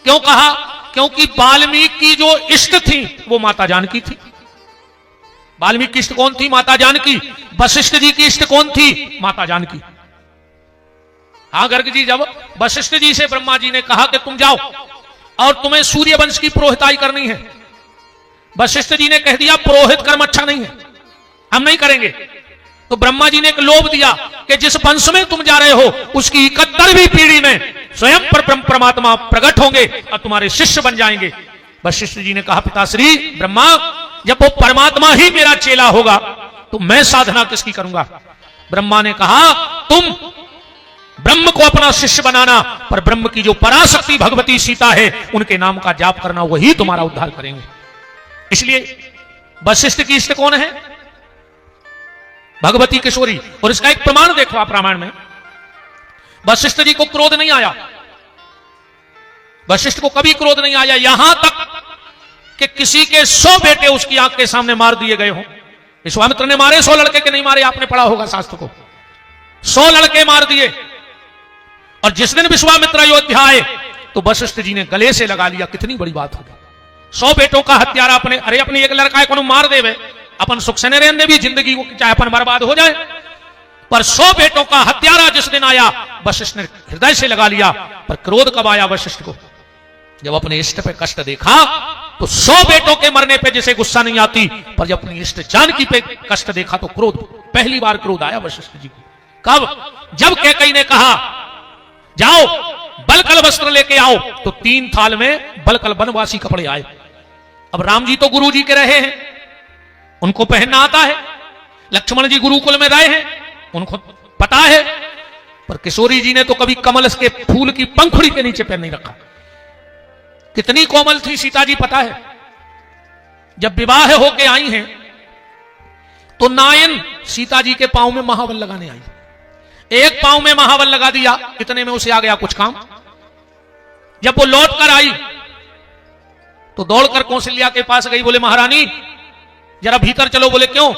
क्यों कहा? क्योंकि वाल्मीकि की जो इष्ट थी वो माता जानकी थी। वाल्मीकि की इष्ट कौन थी? माता जानकी। वशिष्ठ जी की इष्ट कौन थी? माता जानकी। हाँ, गर्ग जी जब वशिष्ठ जी से ब्रह्मा जी ने कहा कि तुम जाओ और तुम्हें सूर्य वंश की पुरोहिताई करनी है, वशिष्ठ जी ने कह दिया पुरोहित कर्म अच्छा नहीं है, हम नहीं करेंगे। तो ब्रह्मा जी ने एक लोभ दिया कि जिस वंश में तुम जा रहे हो उसकी 71वीं पीढ़ी में स्वयं पर परमात्मा प्रकट होंगे और तुम्हारे शिष्य बन जाएंगे। वशिष्ठ जी ने कहा पिताश्री ब्रह्मा, जब वो परमात्मा ही मेरा चेला होगा तो मैं साधना किसकी करूंगा? ब्रह्मा ने कहा तुम ब्रह्म को अपना शिष्य बनाना, पर ब्रह्म की जो पराशक्ति भगवती सीता है उनके नाम का जाप करना, वही तुम्हारा उद्धार करेंगे। इसलिए वशिष्ठ की इष्ट कौन है? भगवती किशोरी। और इसका एक प्रमाण देखो आप रामायण में, वशिष्ठ जी को क्रोध नहीं आया, वशिष्ठ को कभी क्रोध नहीं आया, यहां तक कि किसी के 100 बेटे उसकी आंख के सामने मार दिए गए हों। विश्वामित्र ने मारे 100 लड़के के नहीं मारे? आपने पढ़ा होगा शास्त्र को, 100 लड़के मार दिए। और जिस दिन विश्वामित्र अयोध्या आए तो वशिष्ठ जी ने गले से लगा लिया। कितनी बड़ी बात होगी, 100 बेटों का हत्यारा अपने, अरे अपने एक लड़का है को मार देवे, अपन सुख से रहने भी जिंदगी को चाहे अपन बर्बाद हो जाए, पर 100 बेटों का हत्यारा जिस दिन आया वशिष्ठ ने हृदय से लगा लिया। पर क्रोध कब आया वशिष्ठ को? जब अपने इष्ट पे कष्ट देखा। तो 100 बेटों के मरने पे जिसे गुस्सा नहीं आती, पर जब अपनी इष्ट जानकी पे कष्ट देखा तो क्रोध, पहली बार क्रोध आया वशिष्ठ जी को। कब? जब कैकई ने कहा जाओ बलकल वस्त्र लेके आओ, तो 3 थाल में बलकल वनवासी कपड़े आए। अब राम जी तो गुरु जी के रहे हैं, उनको पहनना आता है। लक्ष्मण जी गुरुकुल में रहे हैं, उनको पता है। पर किशोरी जी ने तो कभी कमल के फूल की पंखुड़ी के नीचे पैर नहीं रखा। कितनी कोमल थी सीता जी पता है। जब विवाह होके आई हैं तो नायन सीता जी के पांव में महावल लगाने आई। एक पांव में महावल लगा दिया, इतने में उसे आ गया कुछ काम। जब वो लौट कर आई तो दौड़कर कौशल्या के पास गई, बोले महारानी जरा भीतर चलो। बोले क्यों?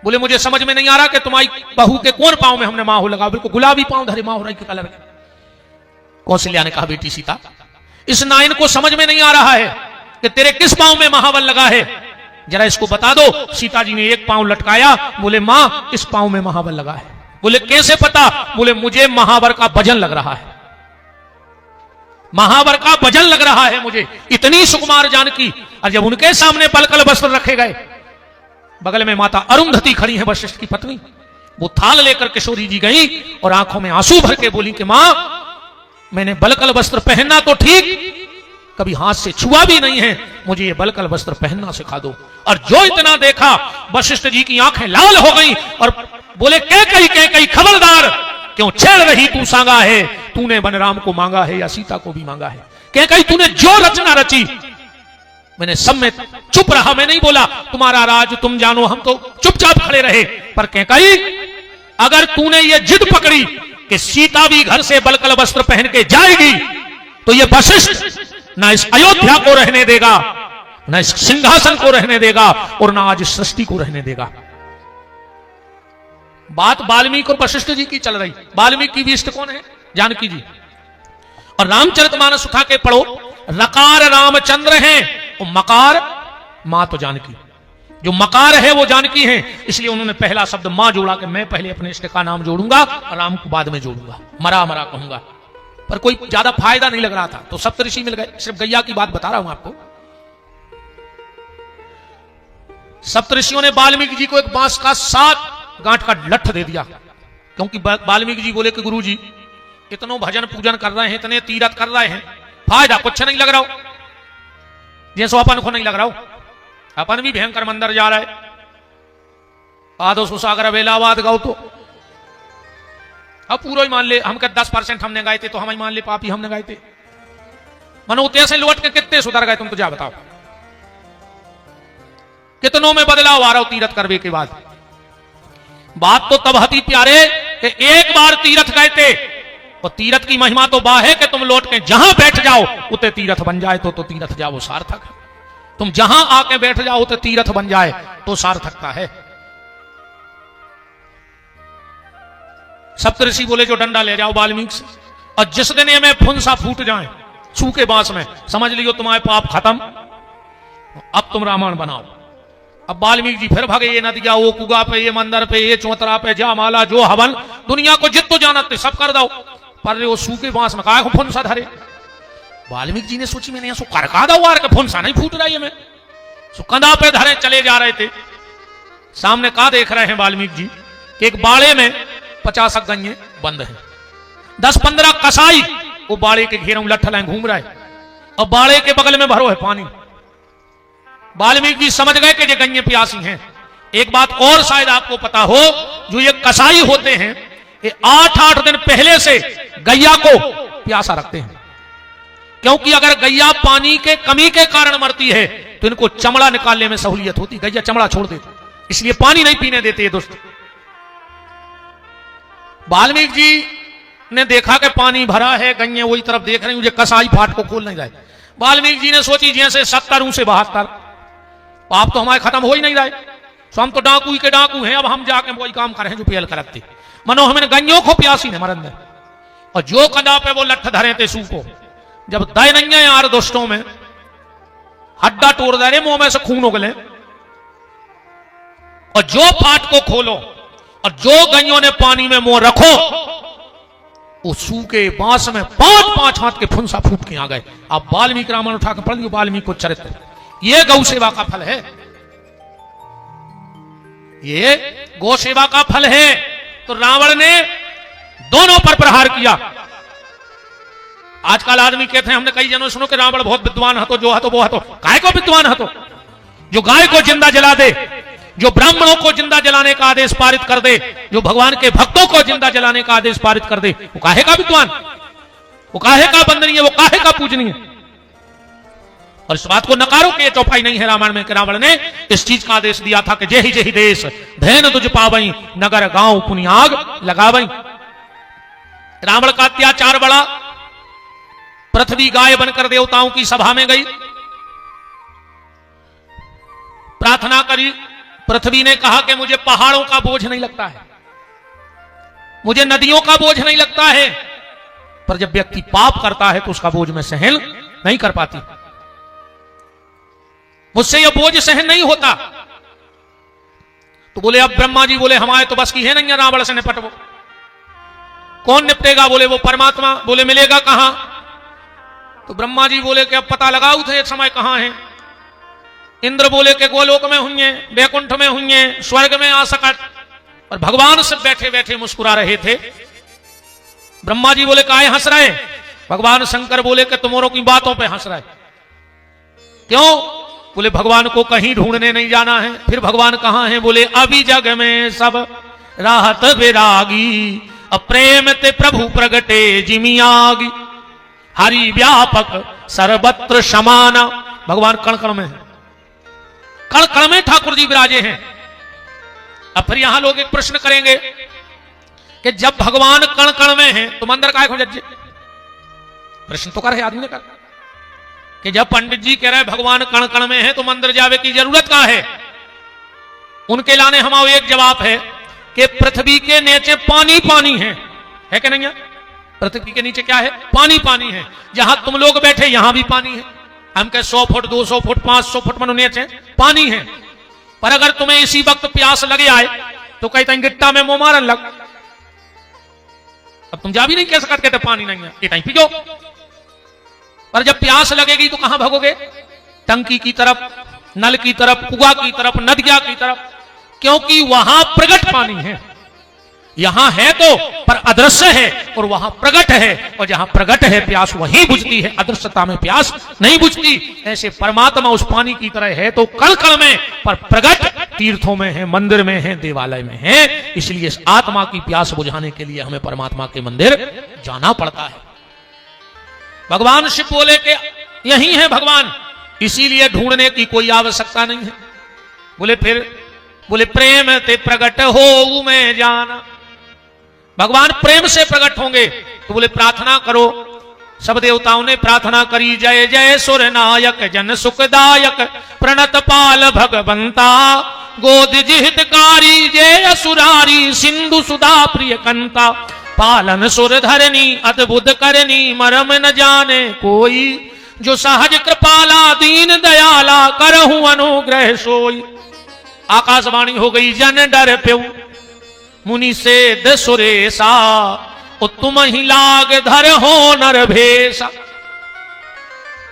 बोले मुझे समझ में नहीं आ रहा कि तुम्हारी बहू के कौन पांव में हमने माहौल लगा। बिल्कुल गुलाबी पांव धरे माहौल के कलर के। कौशल्या ने कहा बेटी सीता, इस नायन को समझ में नहीं आ रहा है कि तेरे किस पांव में महावल लगा है, जरा इसको बता दो। सीता जी ने एक पांव लटकाया, बोले मां इस पांव में महावल लगा है। बोले कैसे पता? बोले मुझे महावर का वजन लग रहा है, महावर का वजन लग रहा है मुझे। इतनी सुकुमार जानकी। और जब उनके सामने बलकल वस्त्र रखे गए, बगल में माता अरुंधति खड़ी है वशिष्ठ की पत्नी, वो थाल लेकर किशोरी जी गई और आंखों में आंसू भर के बोली कि मां मैंने बलकल वस्त्र पहनना तो ठीक, कभी हाथ से छुआ भी नहीं है, मुझे ये बलकल वस्त्र पहनना सिखा दो। और जो इतना देखा वशिष्ठ जी की आंखें लाल हो गई और बोले कह खबरदार, क्यों छेड़ रही तू सांगा है, तूने बनराम को मांगा है या सीता को भी मांगा है। कह तूने जो रचना रची, मैंने सब में चुप रहा, मैं नहीं बोला तुम्हारा राज तुम जानो, हम तो चुपचाप खड़े रहे। पर कह अगर तूने ये जिद पकड़ी कि सीता भी घर से बलकल वस्त्र पहन के जाएगी, तो ये वशिष्ठ ना इस अयोध्या को रहने देगा, ना इस सिंहासन को रहने देगा, और ना आज इस सृष्टि को रहने देगा। बात वाल्मीकि और वशिष्ठ जी की चल रही। वाल्मीकि की भी इष्ट कौन है? जानकी जी। और रामचरितमानस उठा के पढ़ो, रकार रामचंद्र हैं और मकार मां तो जानकी, जो मकार है वो जानकी है, इसलिए उन्होंने पहला शब्द मां जोड़ा कि मैं पहले अपने इष्ट का नाम जोड़ूंगा और राम को बाद में जोड़ूंगा, मरा मरा कहूंगा। पर कोई ज्यादा फायदा नहीं लग रहा था तो सप्तऋषि मिल गए। सिर्फ गैया की बात बता रहा हूं आपको। सप्तऋषियों ने वाल्मीकि जी को एक बांस का 7 गांठ का लठ दे दिया, क्योंकि वाल्मीकि जी बोले कि गुरु जी इतनो भजन पूजन कर रहे हैं, इतने तीरथ कर रहे हैं, फायदा कुछ नहीं लग रहा हो, जैसो अपन को नहीं लग रहा हो। अपन भी भयंकर मंदिर जा रहा है, आदो सुसागर बेलावाद गाओ तो अब पूरा ही मान ले, हम 10% हमने गाए थे तो हम ही मान ले पापी हमने गाए थे। मनो से लौट के कितने सुधर गए तुम तो जा बताओ, कितनों में बदलाव आ रहा हो तीरथ करवे के बाद। बात तो तब हती प्यारे कि एक बार तीरथ गए थे और तीरथ की महिमा तो बा है कि तुम लौट के जहां बैठ जाओ उते तीरथ बन जाए तो तीरथ जाओ सार्थक है। तुम जहां आके बैठ जाओ तो तीरथ बन जाए तो सार्थकता है। सप्तऋषि बोले जो डंडा ले जाओ वाल्मीकि से, और जिस दिन ये में फुंसा फूट जाए सूखे बांस में, समझ लियो तुम्हारे पाप खत्म, अब तुम रामायण बनाओ। अब वाल्मीकि जी फिर भागे, ये नदिया वो कुगा पे, ये मंदिर पे, ये चौतरा पे, जा माला जो हवन दुनिया को जितो जानते सब कर दो, पर वो सूखे बांस में काहे को फुंसा धरे। वाल्मीकि जी ने सोची मैंने सो करका दो वार के फुंसा नहीं फूट रहा है, मैं सो कंधा पे धरे चले जा रहे थे। सामने का देख रहे हैं वाल्मीकि जी कि एक बाड़े में 50 गंजे बंद हैं, 10-15 कसाई वो बाड़े के घेरों लठ लाए घूम रहा है, और बाड़े के बगल में भरो है पानी। वाल्मीकि जी समझ गए कि ये गंजे प्यासी हैं। एक बात और शायद आपको पता हो, जो ये कसाई होते हैं ये 8-8 दिन पहले से गैया को प्यासा रखते हैं, क्योंकि अगर गैया पानी के कमी के कारण मरती है तो इनको चमड़ा निकालने में सहूलियत होती, गैया चमड़ा छोड़ देती, इसलिए पानी नहीं पीने देते ये दोस्त। वाल्मीकि जी ने देखा कि पानी भरा है, गंगे वही तरफ देख रही, मुझे कसाई फाट को खोल नहीं जाए। वाल्मीकि जी ने सोची जैसे 70 से 72 पाप तो हमारे खत्म हो ही नहीं रहे, तो हम तो डाकू के डाकू हैं, अब हम जाके वही काम करें जो पेल करते। मनो हमें गंजों को प्यासी ने मरन दे, और जो कंधा पे वो लठ धरे थे सू को, जब दय नहीं है यार दोस्तों में हड्डा तोड़ दे रहे, मुंह में से खून उगले, और जो फाट को खोलो और जो गंजों ने पानी में मुंह रखो, वो सूखे बांस में 5-5 हाथ के फुंसा फूट के आ गए। आप वाल्मीकि रामायण उठा के पढ़ लियो, वाल्मीकि को चरित्र, ये गौ सेवा का फल है, ये गौ सेवा का फल है। तो रावण ने दोनों पर प्रहार किया। आजकल आदमी कहते हैं, हमने कई जनों सुनो कि रावण बहुत विद्वान है, तो जो है तो वो है, तो गाय को विद्वान है, तो जो गाय को जिंदा जला दे, जो ब्राह्मणों को जिंदा जलाने का आदेश पारित कर दे, जो भगवान के भक्तों को जिंदा जलाने का आदेश पारित कर दे, वो काहे का विद्वान, वो काहे का वंदनीय, वो काहे का पूजनीय। और इस बात को नकारो कि ये चौपाई नहीं है रामायण में कि रावण ने इस चीज का आदेश दिया था कि जेहि जेहि देश धैन तुझ पावई, नगर गांव पुनि आग लगावई। रावण का अत्याचार बढ़ा, पृथ्वी गाय बनकर देवताओं की सभा में गई, प्रार्थना करी। पृथ्वी ने कहा कि मुझे पहाड़ों का बोझ नहीं लगता है, मुझे नदियों का बोझ नहीं लगता है, पर जब व्यक्ति पाप करता है तो उसका बोझ मैं सहन नहीं कर पाती, मुझसे यह बोझ सहन नहीं होता। तो बोले अब ब्रह्मा जी बोले हमारे तो बस की है नहीं रावण से निपटो। कौन निपटेगा? बोले वो परमात्मा। बोले मिलेगा कहां? तो ब्रह्मा जी बोले कि अब पता लगाओ थे समय कहां है। इंद्र बोले कि गोलोक में हुए, बैकुंठ में हुए, स्वर्ग में आ सकट। और भगवान सब बैठे बैठे मुस्कुरा रहे थे। ब्रह्मा जी बोले काहे हंस रहे? भगवान शंकर बोले कि तुम्हारों की बातों पे हंस रहे। क्यों? बोले भगवान को कहीं ढूंढने नहीं जाना है। फिर भगवान कहां है? बोले अभी जग में सब राहत विरागी, अप्रेम ते प्रभु प्रगटे जिमियागी, हरि व्यापक सर्वत्र समाना। भगवान कण कण में है, कण कण में ठाकुर जी विराजे हैं। अब फिर यहां लोग एक प्रश्न करेंगे कि जब भगवान कण कण में हैं तो मंदिर काहे को जज्जे? प्रश्न तो कर है आदमी ने कर कि जब पंडित जी कह रहे भगवान कण कण में है तो मंदिर जावे की जरूरत का है? उनके लाने हमारा एक जवाब है कि पृथ्वी के नीचे पानी पानी है कि नहीं है? पृथ्वी के नीचे क्या है? पानी पानी है। जहां तुम लोग बैठे यहां भी पानी है। हम कह 100 फुट 200 फुट 500 फुट मनो नीचे पानी है। पर अगर तुम्हें इसी वक्त प्यास लगे आए तो कहते हैं गिट्टा में मुंह मारन लग। अब तुम जा भी नहीं कह सकते कहते पानी नहीं है, ये पी जाओ। पर जब प्यास लगेगी तो कहां भागोगे? टंकी की तरफ, नल की तरफ, कुआं की तरफ, नदिया की तरफ, क्योंकि वहां प्रगट पानी है। यहां है तो पर अदृश्य है, और वहां प्रगट है, और जहां प्रगट है प्यास वहीं बुझती है, अदृश्यता में प्यास नहीं बुझती। ऐसे परमात्मा उस पानी की तरह है तो कण कण में, पर प्रगट तीर्थों में है, मंदिर में है, देवालय में है। इसलिए इस आत्मा की प्यास बुझाने के लिए हमें परमात्मा के मंदिर जाना पड़ता है। भगवान शिव बोले कि यही है भगवान, इसीलिए ढूंढने की कोई आवश्यकता नहीं है। बोले फिर? बोले प्रेम ते प्रगट हो मैं जाना। भगवान प्रेम से प्रकट होंगे तो बोले प्रार्थना करो। सब देवताओं ने प्रार्थना करी, जय जय सुर नायक जन सुखदायक प्रणत पाल भगवंता, गोद जिहितकारी जय असुरारी सिंधु सुधा प्रिय कंता, पालन सुर धरनी अद्भुत करनी मरम न जाने कोई, जो सहज कृपाला दीन दयाला करहूं अनुग्रह सोई। आकाशवाणी हो गई, जन डर प्यऊ मुनि से दसुरेसा, तुम ही लाग धर हो नर भेसा।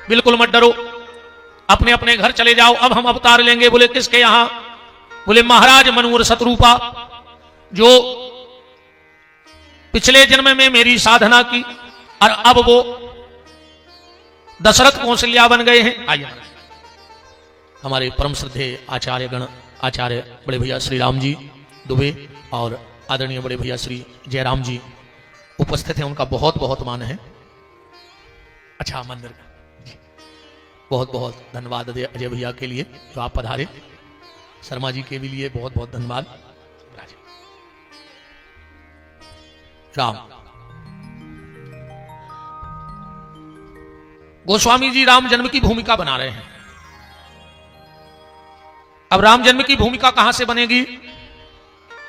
बिल्कुल मत डरो, अपने अपने घर चले जाओ, अब हम अवतार लेंगे। बोले किसके यहां? बोले महाराज मनोहर शत्रुपा, जो पिछले जन्म में मेरी साधना की और अब वो दशरथ कौशल्या बन गए हैं। आइए हमारे परम श्रद्धेय आचार्य गण, आचार्य बड़े भैया श्री राम जी दुबे और आदरणीय बड़े भैया श्री जयराम जी उपस्थित हैं, उनका बहुत बहुत मान है। अच्छा मंदिर का बहुत बहुत धन्यवाद अजय भैया के लिए जो आप पधारे। शर्मा जी के भी लिए बहुत बहुत धन्यवाद। राम गोस्वामी जी राम जन्म की भूमिका बना रहे हैं। अब राम जन्म की भूमिका कहां से बनेगी?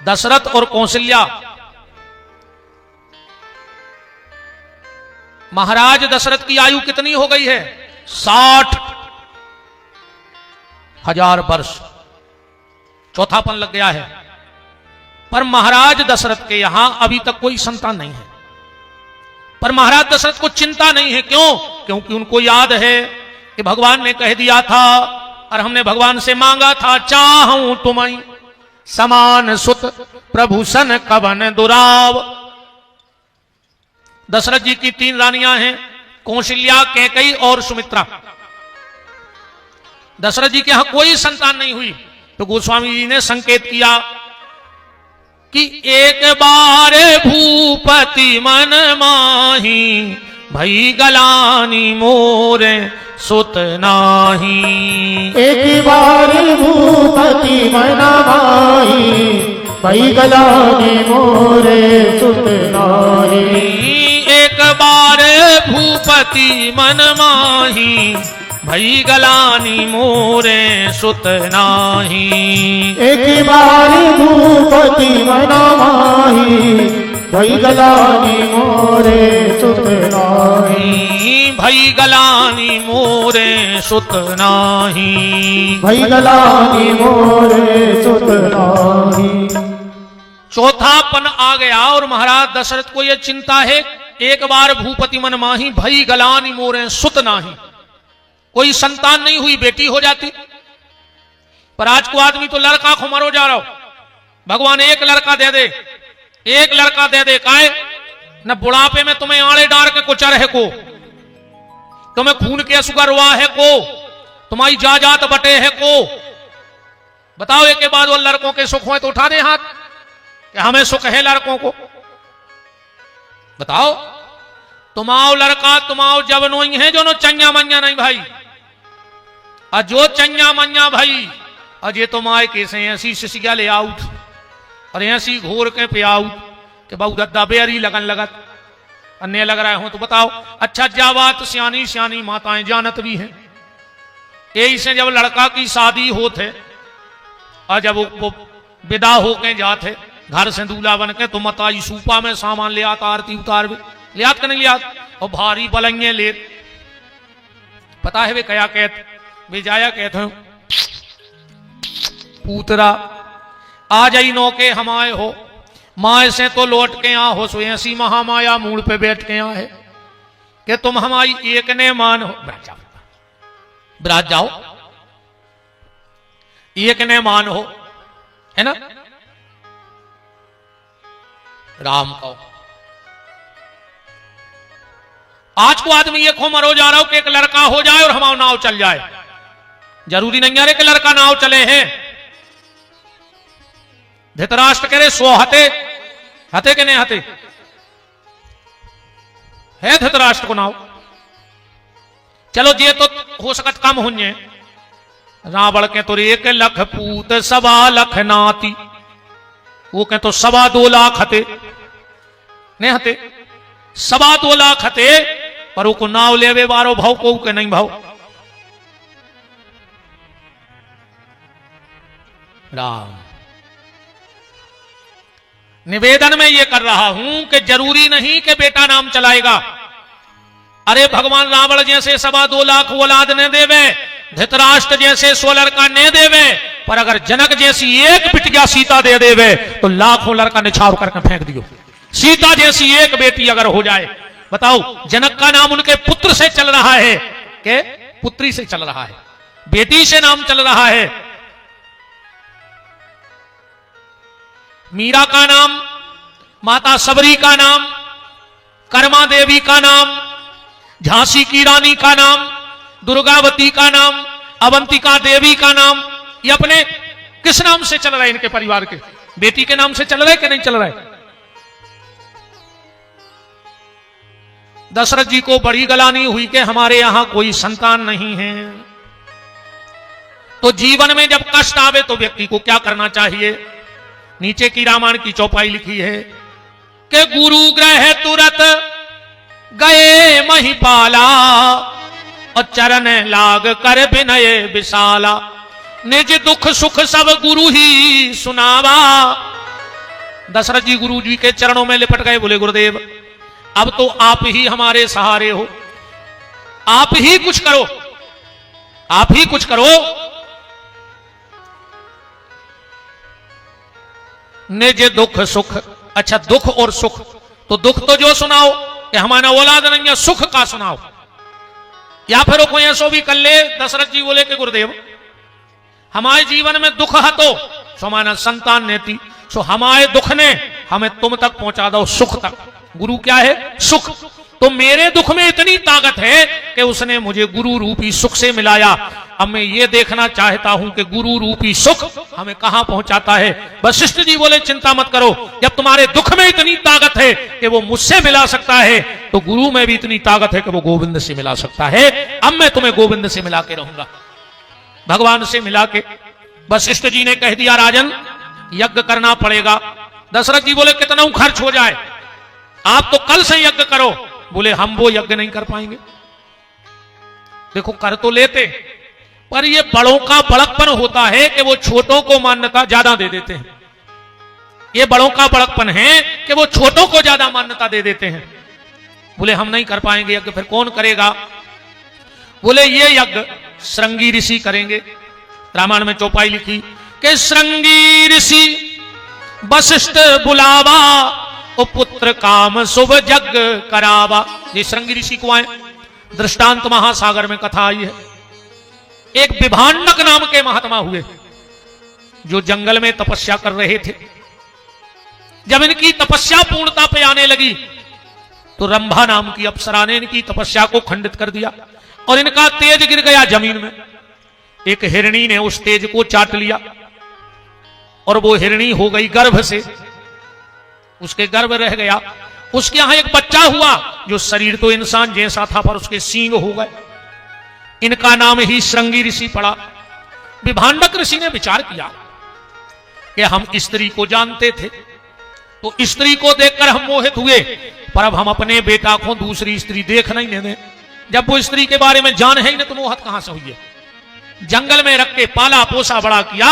दशरथ और कौशल्या, महाराज दशरथ की आयु कितनी हो गई है? 60,000 वर्ष, चौथापन लग गया है। पर महाराज दशरथ के यहां अभी तक कोई संतान नहीं है। पर महाराज दशरथ को चिंता नहीं है। क्यों? क्योंकि उनको याद है कि भगवान ने कह दिया था और हमने भगवान से मांगा था, चाहूं तुम्हें समान सुत प्रभु सन कवन दुराव। दशरथ जी की 3 रानियां हैं, कौशल्या, कैकेयी और सुमित्रा। दशरथ जी के यहां कोई संतान नहीं हुई तो गोस्वामी जी ने संकेत किया कि एक बार भूपति मन माही, भई गलानी मोरे सुत नाही। एक बार भूपति मन माही, भई गलानी मोरे सुत नाही। एक बार भूपति मन माही, भई गलानी मोरे सुत नाही। एक बार भूपति मन माही, भई गलानी मोरे सुत नाही। भई गलानी मोरे सुत नाही। भई गलानी मोरे सुत नाही। चौथापन आ गया और महाराज दशरथ को यह चिंता है, एक बार भूपति मन माही, भई गलानी मोरे सुत नाही। कोई संतान नहीं हुई, बेटी हो जाती। पर आज को आदमी तो लड़का को मरो जा रहा हो। भगवान एक लड़का दे दे, एक लड़का दे दे, काहे न बुढ़ापे में तुम्हें आड़े डार के कुचर है को, तुम्हें खून के असुगर हुआ है को, तुम्हारी जाजात बटे है को। बताओ एक के बाद वो लड़कों के सुख हुए तो उठा दे हाथ कि हमें सुख है लड़कों को। बताओ तुमाओ लड़का तुमाओ जब नोई है जो नो चंगा मंगा नहीं भाई, और जो चंगा मंगा भाई अजय तो माए कैसे ऐसी शिशिया ले आउट और ऐसी घोर के पे आउट कि बहु दद्दा बेरी लगन लगत अन्य लग रहे हो तो बताओ। अच्छा जावात सियानी सियानी माताएं जानत भी हैं। यही से जब लड़का की शादी होते और जब वो विदा होके जाते घर से दूल्हा बन के, तो मताई सूपा में सामान ले आता, आरती उतार भी लियात के नहीं लियात, और भारी बलंगे ले। पता है वे क्या कहते, वे जाया कहते हैं पूतरा आ जाई नौके हमाए हो, माए से तो लौट के आ हो, सो ऐसी महामाया मूड पे बैठ के आ है कि तुम हमारी एक ने मान हो। ब्राज जाओ, एक ने मान हो, है ना। राम कहो आज को आदमी ये खो मरो जा रहा हो कि एक लड़का हो जाए और हमारा नाव चल जाए। जरूरी नहीं है कि लड़का नाव चले हैं। धृतराष्ट्र कह रहे 100 हते, हते के नहीं हते है धृतराष्ट्र को नाव। चलो ये तो हो सकत कम हुए। रावण के तो 1 लख पूत 1.25 लाख नाती, वो कह तो 2.25 लाख हते नहीं हते, 2.25 लाख हते, पर वो को नाव लेवे बारो भाव को के नहीं भाव। राम निवेदन में ये कर रहा हूं कि जरूरी नहीं कि बेटा नाम चलाएगा। अरे भगवान रावण जैसे 2.25 लाख औलाद ने देवे, धृतराष्ट्र जैसे 100 लड़का ने देवे, पर अगर जनक जैसी एक बिटिया सीता दे देवे तो लाखों लड़का निछावर करके फेंक दियो। सीता जैसी एक बेटी अगर हो जाए, बताओ जनक का नाम उनके पुत्र से चल रहा है कि पुत्री से चल रहा है, बेटी से नाम चल रहा है। मीरा का नाम, माता सबरी का नाम, कर्मा देवी का नाम, झांसी की रानी का नाम, दुर्गावती का नाम, अवंतिका देवी का नाम, ये अपने किस नाम से चल रहा है? इनके परिवार के बेटी के नाम से चल रहा है कि नहीं चल रहा है? दशरथ जी को बड़ी गलानी हुई कि हमारे यहां कोई संतान नहीं है। तो जीवन में जब कष्ट आवे तो व्यक्ति को क्या करना चाहिए? नीचे की रामायण की चौपाई लिखी है कि गुरु ग्रह तुरत गए महिपाला, और चरण लाग कर विनय विशाला, निज दुख सुख सब गुरु ही सुनावा। दशरथ जी गुरु जी के चरणों में लिपट गए, बोले गुरुदेव अब तो आप ही हमारे सहारे हो, आप ही कुछ करो, आप ही कुछ करो। निज दुख सुख, अच्छा दुख और सुख, तो दुख तो जो सुनाओ कि हमारा औलाद नहीं है, सुख का सुनाओ, या फिर कोई ऐसो भी कर ले। दशरथ जी बोले कि गुरुदेव हमारे जीवन में दुख है तो हमारा संतान नेती, सो हमारे दुख ने हमें तुम तक पहुंचा दो सुख तक। गुरु क्या है? सुख। तो मेरे दुख में इतनी ताकत है कि उसने मुझे गुरु रूपी सुख से मिलाया। अब मैं ये देखना चाहता हूं कि गुरु रूपी सुख हमें कहां पहुंचाता है। वशिष्ठ जी बोले चिंता मत करो, जब तुम्हारे दुख में इतनी ताकत है कि वो मुझसे मिला सकता है, तो गुरु में भी इतनी ताकत है कि वो गोविंद से मिला सकता है। अब मैं तुम्हें गोविंद से मिला के रहूंगा, भगवान से मिला के। वशिष्ठ जी ने कह दिया राजन यज्ञ करना पड़ेगा। दशरथ जी बोले कितना खर्च हो जाए? आप तो कल से यज्ञ करो। बोले हम वो यज्ञ नहीं कर पाएंगे। देखो कर तो लेते, पर ये बड़ों का बड़कपन होता है कि वो छोटों को मान्यता ज्यादा दे देते हैं। ये बड़ों का बड़कपन है कि वो छोटों को ज्यादा मान्यता दे देते हैं। बोले हम नहीं कर पाएंगे यज्ञ, फिर कौन करेगा? बोले ये यज्ञ श्रृंगी ऋषि करेंगे। रामायण में चौपाई लिखी कि श्रृंगी ऋषि वशिष्ठ बुलावा, ओ पुत्र काम शुभ जग करावा। ये श्रृंगी ऋषि को आए, दृष्टांत महासागर में कथा आई है। एक विभांडक नाम के महात्मा हुए जो जंगल में तपस्या कर रहे थे। जब इनकी तपस्या पूर्णता पे आने लगी तो रंभा नाम की अप्सरा ने इनकी तपस्या को खंडित कर दिया और इनका तेज गिर गया जमीन में। एक हिरणी ने उस तेज को चाट लिया और वो हिरणी हो गई गर्भ से, उसके गर्भ रह गया। उसके यहां एक बच्चा हुआ जो शरीर तो इंसान जैसा था पर उसके सींग हो गए। इनका नाम ही श्रृंगी ऋषि पड़ा। विभांडक ऋषि ने विचार किया कि हम स्त्री को जानते थे तो स्त्री को देखकर हम मोहित हुए, पर अब हम अपने बेटा को दूसरी स्त्री देख नहीं लेने। जब वो स्त्री के बारे में जान है ही नहीं तो मोहत कहां से हुई है। जंगल में रख के पाला पोसा बड़ा किया।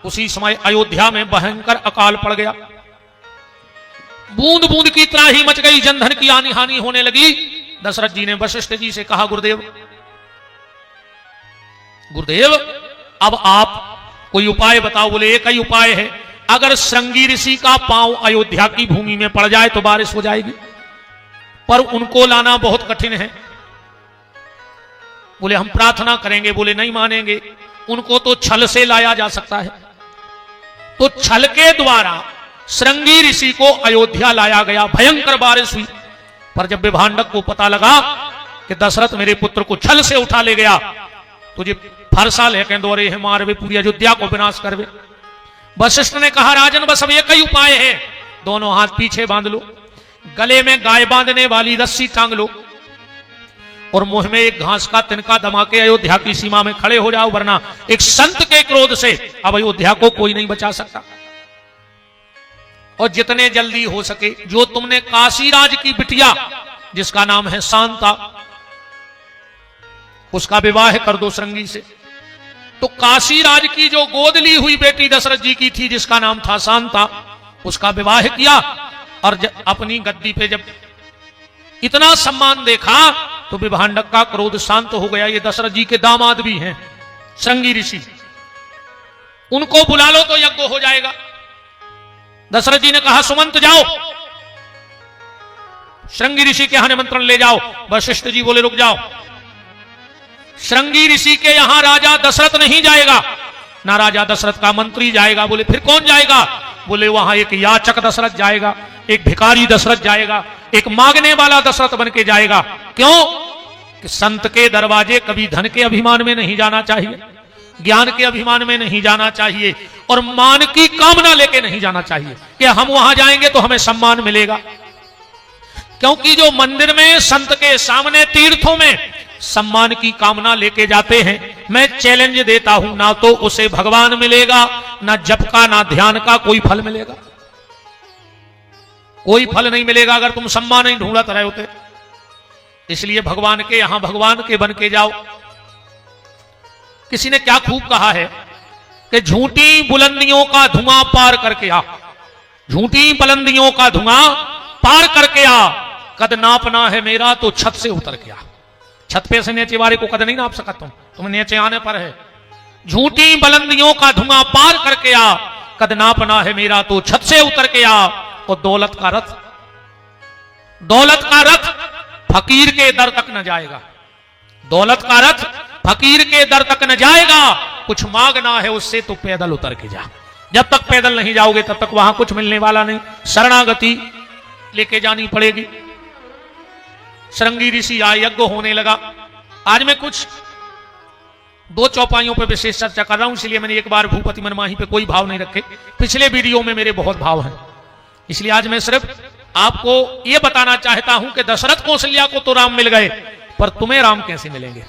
उसी समय अयोध्या में भयंकर अकाल पड़ गया। बूंद बूंद की त्राही मच गई, जनधन की आनी हानि होने लगी। दशरथ जी ने वशिष्ठ जी से कहा, गुरुदेव गुरुदेव अब आप कोई उपाय बताओ। बोले एक ही उपाय है, अगर श्रृंगी ऋषि का पांव अयोध्या की भूमि में पड़ जाए तो बारिश हो जाएगी, पर उनको लाना बहुत कठिन है। बोले हम प्रार्थना करेंगे। बोले नहीं मानेंगे, उनको तो छल से लाया जा सकता है। तो छल के द्वारा श्रृंगी ऋषि को अयोध्या लाया गया, भयंकर बारिश हुई। पर जब विभांडक को पता लगा कि दशरथ मेरे पुत्र को छल से उठा ले गया, तुझे फरसा लेके दौरे है मार वे, पूरी अयोध्या को विनाश करवे। वशिष्ठ ने कहा, राजन बस अब एक ही उपाय है, दोनों हाथ पीछे बांध लो, गले में गाय बांधने वाली रस्सी टांग लो और मुंह में एक घास का तिनका दमा के अयोध्या की सीमा में खड़े हो जाओ, वरना एक संत के क्रोध से अब अयोध्या को कोई नहीं बचा सकता। और जितने जल्दी हो सके, जो तुमने काशीराज की बिटिया जिसका नाम है शांता, उसका विवाह कर दो श्रृंगी से। तो काशीराज की जो गोद ली हुई बेटी दशरथ जी की थी जिसका नाम था शांता, उसका विवाह किया। और अपनी गद्दी पे जब इतना सम्मान देखा तो विभांडक का क्रोध शांत हो गया। ये दशरथ जी के दामाद भी हैं श्रृंगी ऋषि, उनको बुला लो तो यज्ञ हो जाएगा। दशरथ जी ने कहा, सुमंत जाओ श्रृंगी ऋषि के यहां निमंत्रण ले जाओ। वशिष्ठ जी बोले रुक जाओ, श्रृंगी ऋषि के यहां राजा दशरथ नहीं जाएगा, ना राजा दशरथ का मंत्री जाएगा। बोले फिर कौन जाएगा? बोले वहां एक याचक दशरथ जाएगा, एक भिखारी दशरथ जाएगा, एक मांगने वाला दशरथ बन के जाएगा। क्यों? कि संत के दरवाजे कभी धन के अभिमान में नहीं जाना चाहिए, ज्ञान के अभिमान में नहीं जाना चाहिए, और मान की कामना लेके नहीं जाना चाहिए कि हम वहां जाएंगे तो हमें सम्मान मिलेगा। क्योंकि जो मंदिर में संत के सामने तीर्थों में सम्मान की कामना लेके जाते हैं, मैं चैलेंज देता हूं, ना तो उसे भगवान मिलेगा, ना जप का, ना ध्यान का कोई फल मिलेगा। कोई फल नहीं मिलेगा अगर तुम सम्मान नहीं ढूंढते रहे होते। इसलिए भगवान के यहां भगवान के बन के जाओ। किसी ने क्या खूब कहा है कि झूठी बुलंदियों का धुआं पार करके आ, झूठी बुलंदियों का धुआं पार करके आ, कद नापना है मेरा तो छत से उतर के आ। छत पे से नीचे वाले को कद नहीं नाप सकता तुम नीचे आने पर है। झूठी बुलंदियों का धुआं पार करके आ, कद नापना है मेरा तो छत से उतर के आ। और दौलत का रथ, दौलत का रथ फकीर के दर तक न जाएगा, दौलत का रथ फकीर के दर तक न जाएगा। कुछ मांगना है उससे तो पैदल उतर के जा। जब तक पैदल नहीं जाओगे तब तक वहां कुछ मिलने वाला नहीं, शरणागति लेके जानी पड़ेगी। श्रृंगी ऋषि आए, यज्ञ होने लगा। आज मैं कुछ दो चौपाइयों पर विशेष चर्चा कर रहा हूं, इसलिए मैंने एक बार भूपति मनमाही पे कोई भाव नहीं रखे। पिछले वीडियो में मेरे बहुत भाव हैं, इसलिए आज मैं सिर्फ आपको यह बताना चाहता हूं कि दशरथ कौशल्या को तो राम मिल गए, पर तुम्हें राम कैसे मिलेंगे।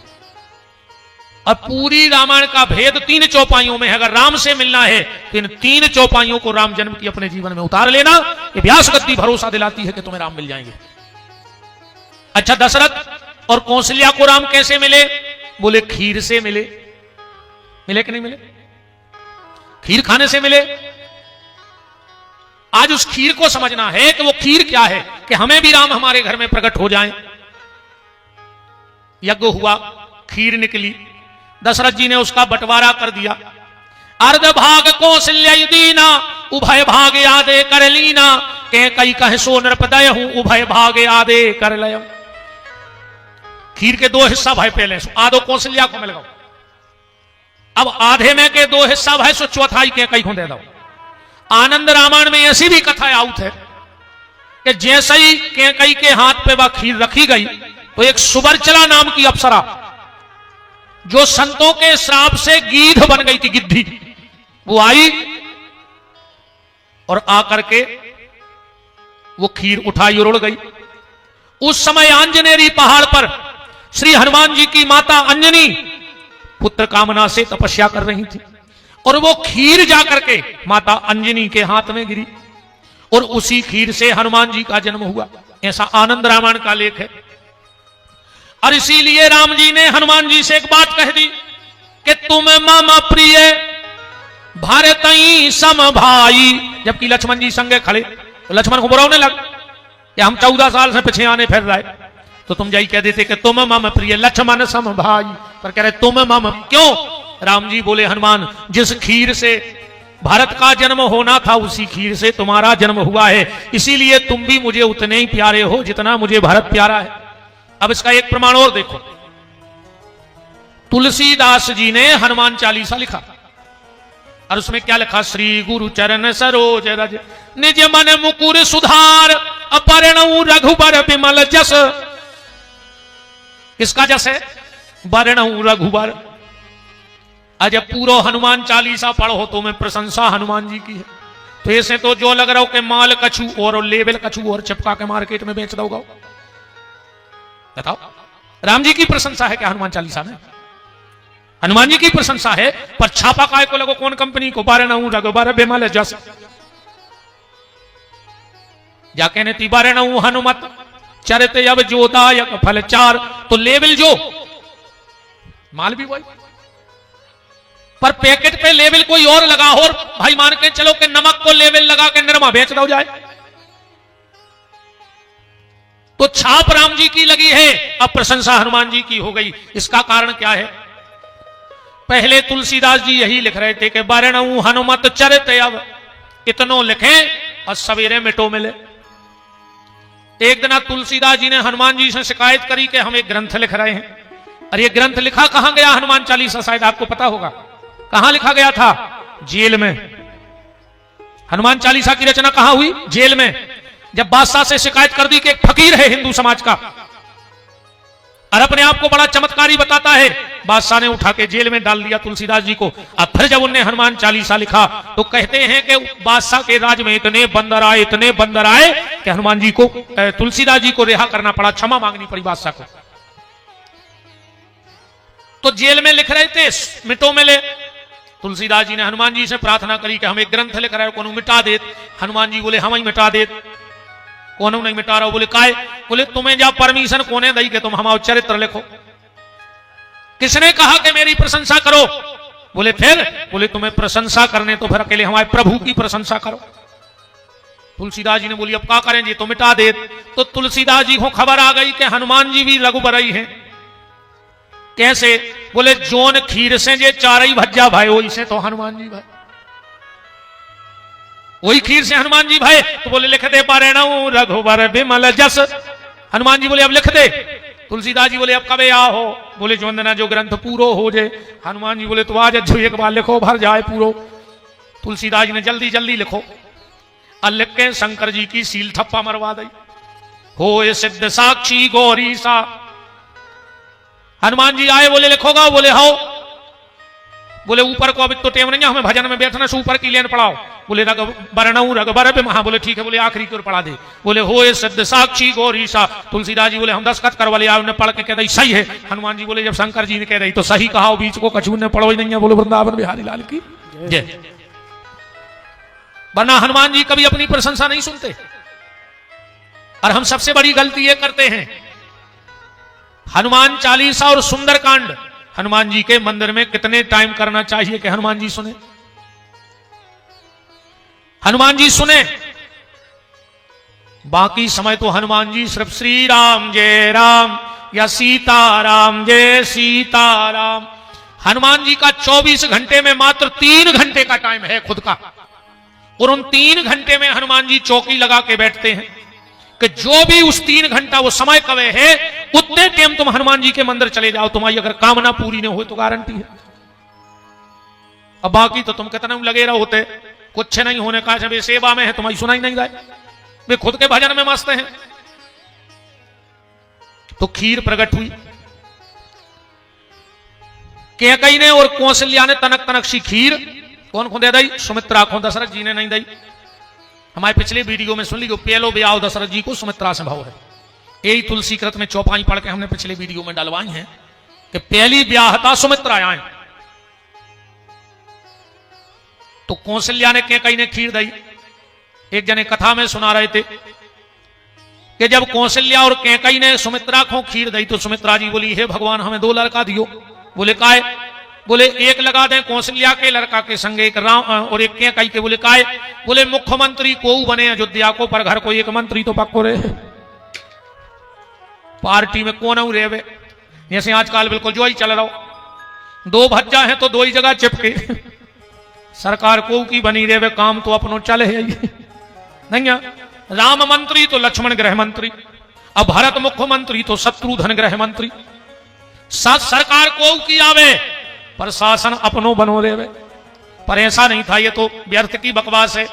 और पूरी रामायण का भेद 3 चौपाइयों में है। अगर राम से मिलना है तो इन 3 चौपाइयों को राम जन्म की अपने जीवन में उतार लेना। ये व्यास गद्दी भरोसा दिलाती है कि तुम्हें राम मिल जाएंगे। अच्छा, दशरथ और कौशल्या को राम कैसे मिले? बोले खीर से मिले। मिले कि नहीं मिले? खीर खाने से मिले। आज उस खीर को समझना है कि वो खीर क्या है, कि हमें भी राम हमारे घर में प्रकट हो जाएं। यज्ञ हुआ, खीर निकली, दशरथ जी ने उसका बंटवारा कर दिया। अर्ध भाग कौशल्या दीना, उभय भाग आदे कर लीना, कह कई कह सो नृपदय हूं, उभय भाग आदे कर लय। खीर के 2 हिस्सा भाई पहले सो आधो कौशल्या को मिल गो। अब आधे में के 2 हिस्सा भाई सो चौथाई के कई को दे दो। आनंद रामायण में ऐसी भी कथा आउत है कि जैसे ही कैकई के हाथ पे वह खीर रखी गई तो एक सुबरचला नाम की अप्सरा, जो संतों के श्राप से गीध बन गई थी, गिद्धी, वो आई और आकर के वो खीर उठाई और उड़ गई। उस समय आंजनेरी पहाड़ पर श्री हनुमान जी की माता अंजनी पुत्र कामना से तपस्या कर रही थी, और वो खीर जाकर के माता अंजनी के हाथ में गिरी, और उसी खीर से हनुमान जी का जन्म हुआ। ऐसा आनंद रामायण का लेख है। और इसीलिए राम जी ने हनुमान जी से एक बात कह दी कि तुम मामा प्रिय भारतई सम भाई, जबकि लक्ष्मण जी संगे खड़े। तो लक्ष्मण को बुरा होने लगा कि हम 14 साल से पीछे आने फिर रहे, तो तुम यही कह देते कि तुम मम प्रिय लक्ष्मण सम भाई, पर कह रहे तुम मम। क्यों? राम जी बोले हनुमान, जिस खीर से भारत का जन्म होना था उसी खीर से तुम्हारा जन्म हुआ है, इसीलिए तुम भी मुझे उतने ही प्यारे हो जितना मुझे भारत प्यारा है। अब इसका एक प्रमाण और देखो, तुलसीदास जी ने हनुमान चालीसा लिखा और उसमें क्या लिखा? श्री गुरु चरण सरोज रज निज मन मुकुर सुधार अपरणु रघुबर विमल जस। किसका जस है? वर्णु रघुबर। आज पूरा हनुमान चालीसा पढ़ो तो मैं प्रशंसा हनुमान जी की है। तो ऐसे तो जो लग रहा हो कि माल कछु और लेवल कछु और चिपका के मार्केट में बेच दोगा। बताओ, राम जी की प्रशंसा है क्या हनुमान चालीसा में? हनुमान जी की प्रशंसा है, पर छापा काय को लगो? कौन कंपनी को? बारहु रघुबर विमल जस। जाके ने बारहु हनुमत चरित अब जोदायक फल चार। तो लेवल जो माल भी वही, पर पैकेट पे लेवल कोई और लगा हो, और भाई मान के चलो कि नमक को लेवल लगा के निरमा बेच दो जाए। तो छाप राम जी की लगी है, अब प्रशंसा हनुमान जी की हो गई। इसका कारण क्या है? पहले तुलसीदास जी यही लिख रहे थे कि बारहु हनुमत चरित अब, इतनो लिखें और सवेरे मिटो मिले। एक दिन तुलसीदास जी ने हनुमान जी से शिकायत करी कि हम एक ग्रंथ लिख रहे हैं, और ये ग्रंथ लिखा कहां गया? हनुमान चालीसा, शायद आपको पता होगा कहां लिखा गया था? जेल में। हनुमान चालीसा की रचना कहां हुई? जेल में। जब बादशाह से शिकायत कर दी कि एक फकीर है हिंदू समाज का और अपने आप को बड़ा चमत्कारी बताता है, बादशाह ने उठा के जेल में डाल दिया तुलसीदास जी को। अब फिर जब उन्हें हनुमान चालीसा लिखा तो कहते हैं कि बादशाह के राज में इतने बंदर आए, इतने बंदर आए कि हनुमान जी को, तुलसीदास जी को रिहा करना पड़ा, क्षमा मांगनी पड़ी बादशाह को। तो जेल में लिख रहे थे, मिटो मिले। तुलसीदास जी ने हनुमान जी से प्रार्थना करी कि हम एक ग्रंथ लिख रहे हो, कौन मिटा देत। हनुमान जी बोले हम ही मिटा देत। कौन नहीं मिटा रहा? बोले काय? बोले तुम्हें जा परमिशन कोने दई कि तुम हमारा चरित्र लिखो? किसने कहा कि मेरी प्रशंसा करो? बोले फिर? बोले तुम्हें प्रशंसा करने तो फिर अकेले हमारे प्रभु की प्रशंसा करो। तुलसीदास जी ने बोली अब क्या करें जी, तो मिटा दे। तो तुलसीदास जी को खबर आ गई कि हनुमान जी भी रघुबरई हैं। कैसे? बोले जोन खीर से जे चारई भज्जा भाई, वही से तो हनुमान जी भाई, वही खीर से हनुमान जी भाई। तो बोले लिख दे बारहु रघुबर विमल जस। हनुमान जी बोले अब लिख दे। तुलसीदास जी बोले अब कब आ हो? बोले जो अंदना जो ग्रंथ पूरो हो जाए। हनुमान जी बोले तो आज अच्छो एक बार लिखो, भर जाए पूरो। तुलसीदास जी ने जल्दी जल्दी लिखो, और लिख के शंकर जी की सील थप्पा मरवा दी। हो ये सिद्ध साक्षी गौरी सा। हनुमान जी आए, बोले लिखोगा? बोले हो। बोले ऊपर को अब तो टेम नहीं है, हमें भजन में बैठना से ऊपर की लेन पढ़ाओ। बोले वर्णु रघुबर पे महा। बोले ठीक है। बोले आखिरी की ओर पढ़ा दे। बोले हो ये सिद्ध साक्षी गौरीसा। तुलसीदास जी बोले हम दस्तखत करवा लिया। उन्हें पढ़ के कह दी सही है। हनुमान जी बोले जब शंकर जी ने कह दी तो सही कहा, बीच को कछु ने पढ़ो ही नहीं है। बोले वृंदावन बिहारी लाल की जय। वरना हनुमान जी कभी अपनी प्रशंसा नहीं सुनते, और हम सबसे बड़ी गलती ये करते हैं। हनुमान चालीसा और सुंदरकांड हनुमान जी के मंदिर में कितने टाइम करना चाहिए कि हनुमान जी सुने? हनुमान जी सुने, बाकी समय तो हनुमान जी सिर्फ श्री राम जय राम या सीताराम जय सीताराम। हनुमान जी का 24 घंटे में मात्र 3 घंटे का टाइम है खुद का, और उन 3 घंटे में हनुमान जी चौकी लगा के बैठते हैं कि जो भी उस 3 घंटा वो समय कवे है, उतने टाइम तुम हनुमान जी के मंदिर चले जाओ, तुम्हारी अगर कामना पूरी नहीं हो तो गारंटी है। अब बाकी तो तुम कितना लगे रहो होते, कुछ नहीं होने का, जब सेवा में है तुम्हारी सुनाई नहीं जाए, वे खुद के भजन में मस्त हैं। तो खीर प्रकट हुई, कैकई ने और कौशल्या ने तनक तनक सी खीर कौन को दे दी? सुमित्रा को, दशरथ जी ने नहीं दी। हमारे पिछले वीडियो में सुन ली, पहलो ब्याह दशरथ जी को सुमित्रा से भाव है। यही तुलसी कृत में चौपाई पढ़ के हमने पिछले वीडियो में डलवाई है कि पहली ब्याहता सुमित्रा आए। तो कौशल्या ने कैकई ने खीर दी। एक जने कथा में सुना रहे थे कि जब कौशल्या और कैकई ने सुमित्रा को खीर दी तो सुमित्रा जी बोली हे भगवान हमें 2 लड़का दियो। बोले काय? बोले एक लगा दें कौशल्या के लड़का के संग एक राम और एक के कई के बोले काय, बोले मुख्यमंत्री को बने अयोध्या को, पर घर को एक मंत्री तो पक्को रहे, पार्टी में कौन रेवे। जैसे आजकल बिल्कुल जो ही चल रहा हो, दो भज्जा है तो दो ही जगह चिपके, सरकार को की बनी रेवे, काम तो अपनो चल है नहीं। राम मंत्री तो लक्ष्मण गृह मंत्री, अब भरत मुख्यमंत्री तो शत्रुघ्न गृह मंत्री। सरकार को की आवे पर शासन अपनो बनो रेवे, पर ऐसा नहीं था, ये तो व्यर्थ की बकवास है।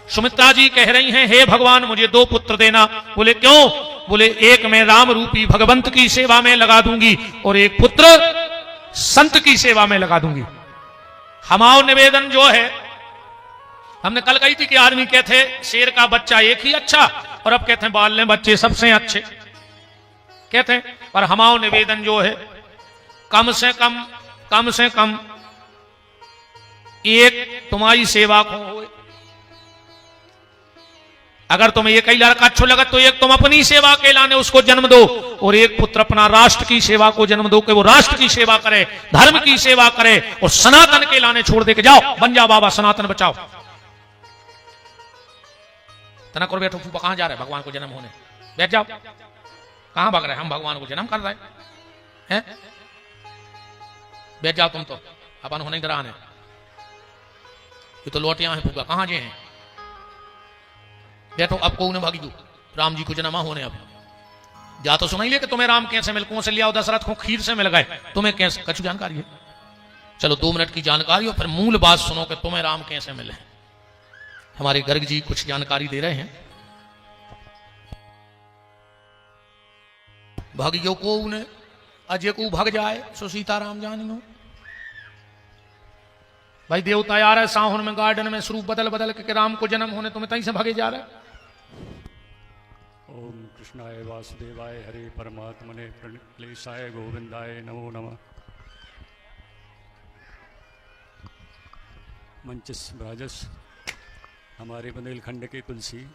सुमित्रा जी कह रही हैं, हे भगवान मुझे 2 पुत्र देना। बोले क्यों? बोले एक मैं राम रूपी भगवंत की सेवा में लगा दूंगी और एक पुत्र संत की सेवा में लगा दूंगी। हमारा निवेदन जो है, हमने कल कही थी कि आदमी कहते शेर का बच्चा एक ही अच्छा, और अब कहते हैं बाल बच्चे सबसे अच्छे कहते हैं। पर हमारा निवेदन जो है, कम से कम एक तुम्हारी सेवा को हो। अगर तुम्हें एक ही लड़का अच्छो लगा तो एक तुम अपनी सेवा के लाने उसको जन्म दो, और एक पुत्र अपना राष्ट्र की सेवा को जन्म दो कि वो राष्ट्र की सेवा करे, धर्म की सेवा करे, और सनातन के लाने छोड़ दे के जाओ, बन जाओ बाबा सनातन बचाओ। तना कर बैठो, फूफा कहां जा रहे हैं भगवान को जन्म होने, बैठ जाओ, कहां भाग रहे हैं, हम भगवान को जन्म कर रहे हैं, बैठ जाओ तुम तो अपन होने ग्रहण है, ये तो लौटिया है फूफा कहां जे हैं, बैठो। अब को उन्हें भागी दो, राम जी को जन्म होने, अब जा तो सुनाइए कि तुम्हें राम कैसे मिल, कौन से लिया दशरथ को खीर से मिल गए, तुम्हें कैसे कछु जानकारी है? चलो 2 मिनट की जानकारी हो, फिर मूल बात सुनो कि तुम्हें राम कैसे मिले। हमारे गर्ग जी कुछ जानकारी दे रहे हैं। भाग्यो को उन्हें अजय को भग जाए सो सीताराम जानियो। भाई देवता आ रहा है साहुन में गार्डन में स्वरूप बदल बदल के राम को जन्म होने, तुम्हें तहीं से भगे जा रहा है। ओम कृष्णाय वासुदेवाय हरे परमात्मने प्रणक्लेशाय गोविंदाय नमो नमः। मंचस ब्राजस हमारे बुंदेलखंड के तुलसी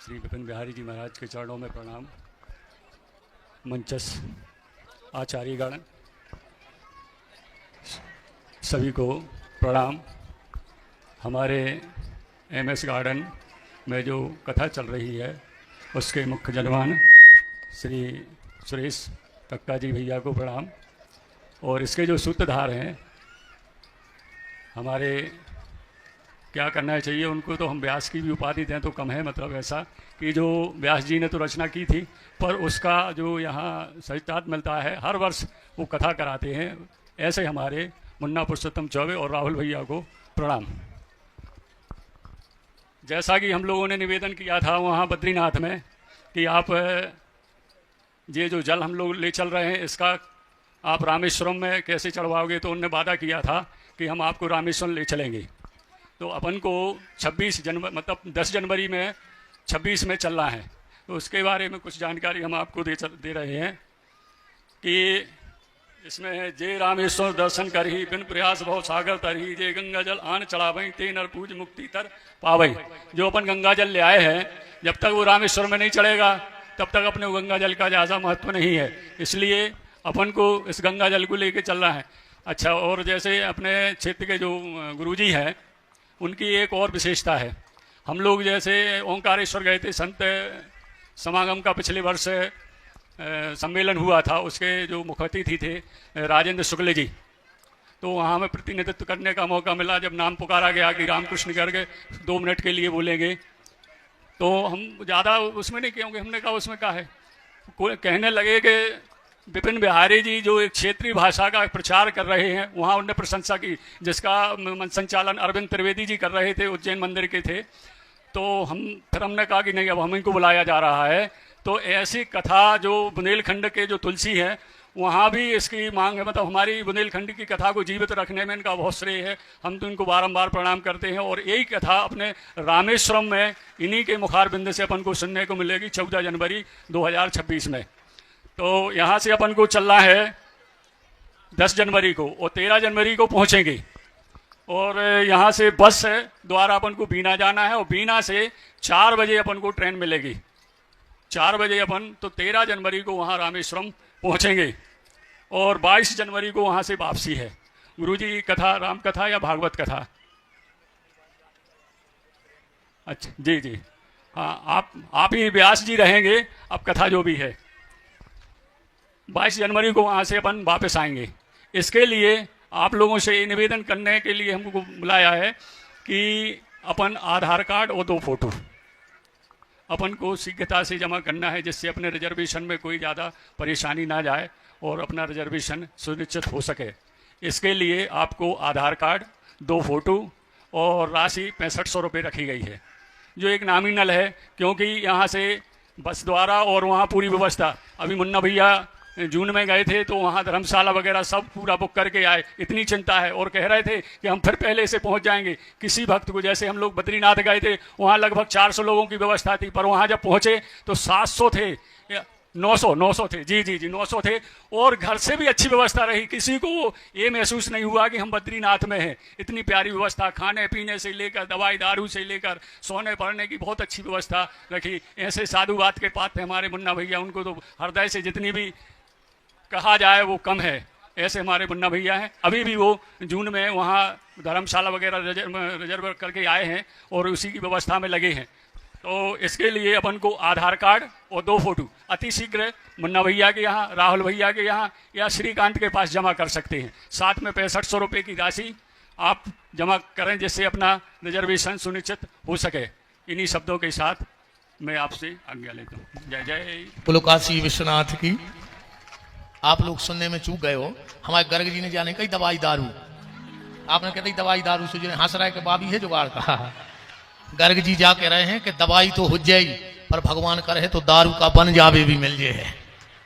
श्री विपिन बिहारी जी महाराज के चरणों में प्रणाम। मंचस आचार्यगण सभी को प्रणाम। हमारे एमएस गार्डन में जो कथा चल रही है उसके मुख्य जजमान श्री सुरेश कक्का जी भैया को प्रणाम। और इसके जो सूत्रधार हैं, हमारे क्या करना चाहिए उनको, तो हम व्यास की भी उपाधि दें तो कम है, मतलब ऐसा कि जो व्यास जी ने तो रचना की थी, पर उसका जो यहाँ सहितार्थ मिलता है, हर वर्ष वो कथा कराते हैं। ऐसे हमारे मुन्ना पुरुषोत्तम चौबे और राहुल भैया को प्रणाम। जैसा कि हम लोगों ने निवेदन किया था वहाँ बद्रीनाथ में कि आप ये जो जल हम लोग ले चल रहे हैं इसका आप रामेश्वरम में कैसे चढ़वाओगे, तो उनने वादा किया था कि हम आपको रामेश्वरम ले चलेंगे। तो अपन को 26 जनवरी मतलब 10 जनवरी में 26 में चलना है, तो उसके बारे में कुछ जानकारी हम आपको दे रहे हैं कि इसमें है जे रामेश्वर दर्शन करही बिन प्रयास भव सागर तरही, जे गंगा जल आन चढ़ावई ते नर पूज मुक्ति तर पावई। जो अपन गंगा जल ले आए हैं, जब तक वो रामेश्वर में नहीं चढ़ेगा तब तक अपने गंगा जल का ज़्यादा महत्व नहीं है, इसलिए अपन को इस गंगा जल को लेके चलना है। अच्छा, और जैसे अपने क्षेत्र के जो गुरुजी हैं उनकी एक और विशेषता है। हम लोग जैसे ओंकारेश्वर गए थे, संत समागम का पिछले वर्ष सम्मेलन हुआ था, उसके जो मुख्य अतिथि थे राजेंद्र शुक्ल जी, तो वहाँ में प्रतिनिधित्व करने का मौका मिला। जब नाम पुकारा गया कि रामकृष्ण करके 2 मिनट के लिए बोलेंगे, तो हम ज़्यादा उसमें नहीं कहेंगे, हमने कहा उसमें क्या है, कहने लगे कि विपिन बिहारी जी जो एक क्षेत्रीय भाषा का प्रचार कर रहे हैं, वहाँ उनने प्रशंसा की, जिसका संचालन अरविंद त्रिवेदी जी कर रहे थे, उज्जैन मंदिर के थे। तो फिर हमने कहा कि नहीं, अब हम इनको बुलाया जा रहा है। तो ऐसी कथा जो बुंदेलखंड के जो तुलसी है वहाँ भी इसकी मांग है, मतलब हमारी बुंदेलखंड की कथा को जीवित रखने में इनका बहुत श्रेय है। हम तो इनको बारंबार प्रणाम करते हैं। और यही कथा अपने रामेश्वरम में इन्हीं के मुखारबिंद से अपन को सुनने को मिलेगी 14 जनवरी 2026 में। तो यहाँ से अपन को चलना है 10 जनवरी को और 13 जनवरी को पहुँचेंगे। और यहाँ से बस द्वारा अपन को बीना जाना है और बीना से 4 बजे अपन को ट्रेन मिलेगी। 4 बजे अपन तो 13 जनवरी को वहाँ रामेश्वरम पहुँचेंगे और 22 जनवरी को वहाँ से वापसी है। गुरुजी कथा राम कथा या भागवत कथा? अच्छा जी जी, हाँ आप ही व्यास जी रहेंगे। अब कथा जो भी है 22 जनवरी को वहाँ से अपन वापस आएंगे। इसके लिए आप लोगों से निवेदन करने के लिए हमको बुलाया है कि अपन आधार कार्ड और 2 फोटो अपन को शीघ्रता से जमा करना है, जिससे अपने रिजर्वेशन में कोई ज़्यादा परेशानी ना जाए और अपना रिजर्वेशन सुनिश्चित हो सके। इसके लिए आपको आधार कार्ड, 2 फोटो और राशि 6500 रुपये रखी गई है, जो एक नॉमिनल है, क्योंकि यहाँ से बस द्वारा और वहाँ पूरी व्यवस्था। अभी मुन्ना भैया जून में गए थे तो वहाँ धर्मशाला वगैरह सब पूरा बुक करके आए। इतनी चिंता है और कह रहे थे कि हम फिर पहले से पहुँच जाएंगे। किसी भक्त को, जैसे हम लोग बद्रीनाथ गए थे, वहाँ लगभग 400 लोगों की व्यवस्था थी, पर वहाँ जब पहुँचे तो 700 थे, 900 थे। जी जी जी 900 थे, और घर से भी अच्छी व्यवस्था रही। किसी को ये महसूस नहीं हुआ कि हम बद्रीनाथ में हैं। इतनी प्यारी व्यवस्था, खाने पीने से लेकर दवाई दारू से लेकर सोने पड़ने की बहुत अच्छी व्यवस्था रखी। ऐसे साधुवाद के पात्र हमारे मुन्ना भैया, उनको तो हृदय से जितनी भी कहा जाए वो कम है। ऐसे हमारे मुन्ना भैया हैं। अभी भी वो जून में वहाँ धर्मशाला वगैरह रिजर्व करके आए हैं और उसी की व्यवस्था में लगे हैं। तो इसके लिए अपन को आधार कार्ड और 2 फोटो अति शीघ्र मुन्ना भैया के यहाँ, राहुल भैया के यहाँ या श्रीकांत के पास जमा कर सकते हैं। साथ में 6500 रुपये की राशि आप जमा करें, जिससे अपना रिजर्वेशन सुनिश्चित हो सके। इन्हीं शब्दों के साथ मैं आपसे आज्ञा लेता हूँ। जय जय बोलो काशी विश्वनाथ की। आप लोग सुनने में चूक गए हो। हमारे गर्ग जी ने जाने कही दवाई दारू, आपने कहते दवाई दारू से हंस रहा है कि बाबी है जुगाड़ का। गर्ग जी जा कह रहे हैं कि दवाई तो हो जाई, पर भगवान करे तो दारू का बन जावे भी मिल जाए है।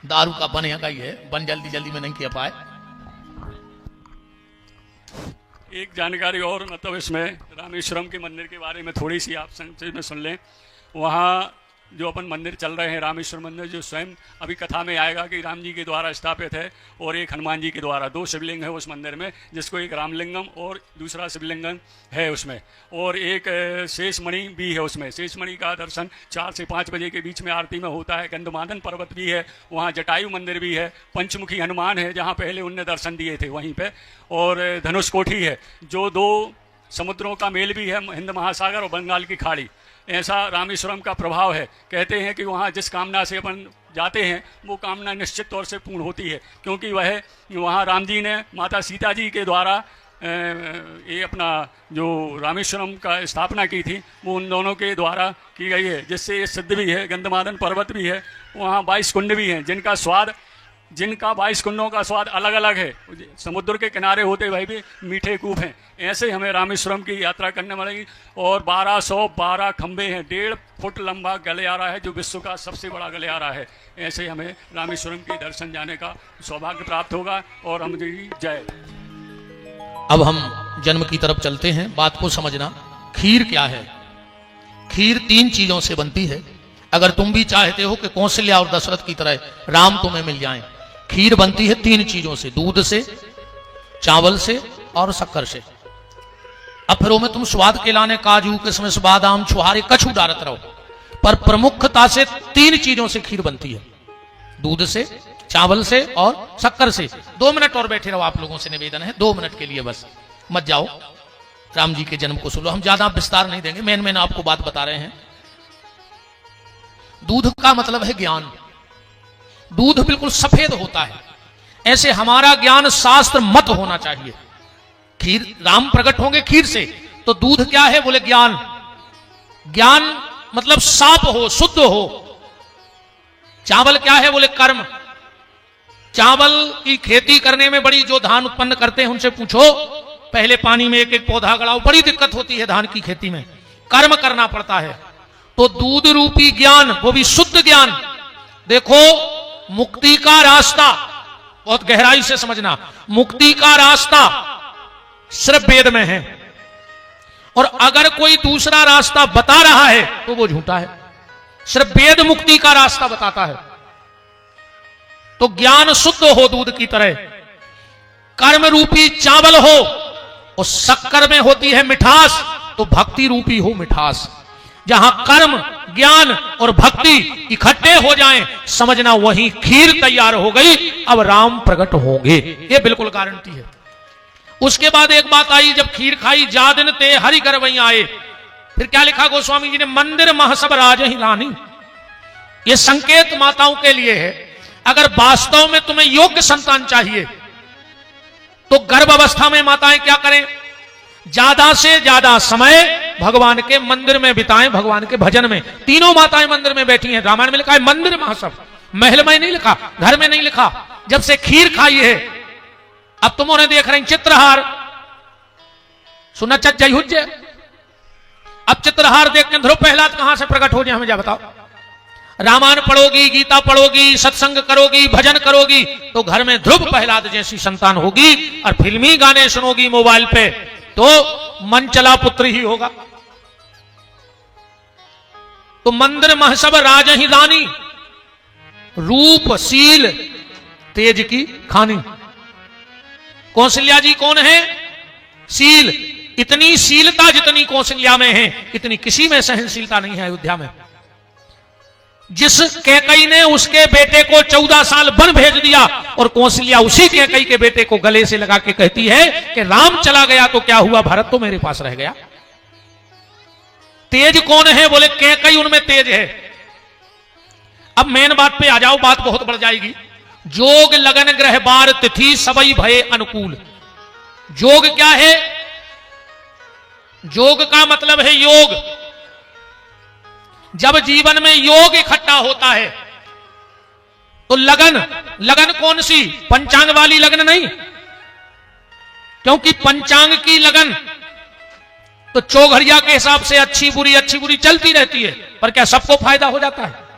दारू का बन यहाँ का ही है, बन जल्दी जल्दी में नहीं किया पाए। एक जानकारी और, मतलब इसमें रामेश्वरम के मंदिर के बारे में थोड़ी सी आप संक्षेप में सुन लें। वहाँ जो अपन मंदिर चल रहे हैं, रामेश्वर मंदिर, जो स्वयं अभी कथा में आएगा कि राम जी के द्वारा स्थापित है और एक हनुमान जी के द्वारा। 2 शिवलिंग है उस मंदिर में, जिसको एक रामलिंगम और दूसरा शिवलिंगम है उसमें, और एक शेषमणि भी है उसमें। शेषमणि का दर्शन 4 से 5 बजे के बीच में आरती में होता है। गंधमादन पर्वत भी है वहाँ, जटायु मंदिर भी है, पंचमुखी हनुमान है जहाँ पहले उनने दर्शन दिए थे वहीं पर, और धनुष कोठी है, जो 2 समुद्रों का मेल भी है, हिंद महासागर और बंगाल की खाड़ी। ऐसा रामेश्वरम का प्रभाव है। कहते हैं कि वहाँ जिस कामना से अपन जाते हैं वो कामना निश्चित तौर से पूर्ण होती है, क्योंकि वहाँ राम जी ने माता सीता जी के द्वारा ये अपना जो रामेश्वरम का स्थापना की थी, वो उन दोनों के द्वारा की गई है, जिससे ये सिद्ध भी है। गंधमादन पर्वत भी है, वहाँ 22 कुंड भी हैं, जिनका 22 कुंडों का स्वाद अलग अलग है। समुद्र के किनारे होते हुए भी मीठे कूप हैं। ऐसे हमें रामेश्वरम की यात्रा करने वाली, और 1212 खंबे हैं, 1.5 फुट लंबा गलियारा है, जो विश्व का सबसे बड़ा गलियारा है। ऐसे हमें रामेश्वरम के दर्शन जाने का सौभाग्य प्राप्त होगा। और हम जी जय। अब हम जन्म की तरफ चलते हैं। बात को समझना, खीर क्या है? खीर 3 चीजों से बनती है। अगर तुम भी चाहते हो कि कौशल्या और दशरथ की तरह राम तुम्हें मिल जाएं, खीर बनती है 3 चीजों से, दूध से, चावल से और शक्कर से। अब फिर में तुम स्वाद के लाने काजू, किशमिश, बादाम, छुहारे, कछु डालत रहो, पर प्रमुखता से 3 चीजों से खीर बनती है, दूध से, चावल से और शक्कर से। 2 मिनट और बैठे रहो, आप लोगों से निवेदन है, 2 मिनट के लिए बस, मत जाओ। राम जी के जन्म को सुन लो, हम ज्यादा विस्तार नहीं देंगे, मेन आपको बात बता रहे हैं। दूध का मतलब है ज्ञान। दूध बिल्कुल सफेद होता है, ऐसे हमारा ज्ञान शास्त्र मत होना चाहिए। खीर, राम प्रकट होंगे खीर से, तो दूध क्या है? बोले ज्ञान। ज्ञान मतलब साफ हो, शुद्ध हो। चावल क्या है? बोले कर्म। चावल की खेती करने में बड़ी, जो धान उत्पन्न करते हैं उनसे पूछो, पहले पानी में एक एक पौधा गड़ाओ, बड़ी दिक्कत होती है धान की खेती में, कर्म करना पड़ता है। तो दूध रूपी ज्ञान, वो भी शुद्ध ज्ञान। देखो, मुक्ति का रास्ता, बहुत गहराई से समझना, मुक्ति का रास्ता सिर्फ वेद में है, और अगर कोई दूसरा रास्ता बता रहा है तो वो झूठा है। सिर्फ वेद मुक्ति का रास्ता बताता है। तो ज्ञान शुद्ध हो दूध की तरह, कर्म रूपी चावल हो, और शक्कर में होती है मिठास, तो भक्ति रूपी हो मिठास। जहां कर्म, ज्ञान और भक्ति इकट्ठे हो जाएं, समझना वहीं खीर तैयार हो गई, अब राम प्रकट होंगे, ये बिल्कुल गारंटी है। उसके बाद एक बात आई, जब खीर खाई जा दिन ते हरि घर वहीं आए। फिर क्या लिखा गोस्वामी जी ने, मंदिर महसब राज ही रानी। ये संकेत माताओं के लिए है, अगर वास्तव में तुम्हें योग्य संतान चाहिए तो गर्भ अवस्था में माताएं क्या करें, ज्यादा से ज्यादा समय भगवान के मंदिर में बिताएं, भगवान के भजन में। तीनों माताएं मंदिर में बैठी हैं। रामायण में लिखा है मंदिर महसब, महल में नहीं लिखा, घर में नहीं लिखा। जब से खीर खाई है, अब तुम उन्हें देख रहे हैं चित्रहार, सुनचत जयहुज्य। अब चित्रहार देख के ध्रुव प्रहलाद कहां से प्रकट हो जाए, हमें जा बताओ। रामायण पढ़ोगी, गीता पढ़ोगी, सत्संग करोगी, भजन करोगी, तो घर में ध्रुव प्रहलाद जैसी संतान होगी। और फिल्मी गाने सुनोगी मोबाइल पे, तो मन चला पुत्र ही होगा। तो मंदिर महसब राज ही रानी, रूप शील तेज की खानी। कौशल्या जी कौन है? शील। इतनी शीलता जितनी कौशल्या में है, इतनी किसी में सहनशीलता नहीं है अयोध्या में। जिस कैकई ने उसके बेटे को 14 साल वन भेज दिया, और कौशल्या उसी कैकई के बेटे को गले से लगा के कहती है कि राम चला गया तो क्या हुआ, भरत तो मेरे पास रह गया। तेज कौन है? बोले कैकई उनमें तेज है। अब मेन बात पे आ जाओ, बात बहुत बढ़ जाएगी। जोग लगन ग्रह बार तिथि सबई भय अनुकूल। जोग क्या है? जोग का मतलब है योग। जब जीवन में योग इकट्ठा होता है तो लगन, लगन कौन सी? पंचांग वाली लगन नहीं, क्योंकि पंचांग की लगन तो चौघड़िया के हिसाब से अच्छी बुरी चलती रहती है, पर क्या सबको फायदा हो जाता है?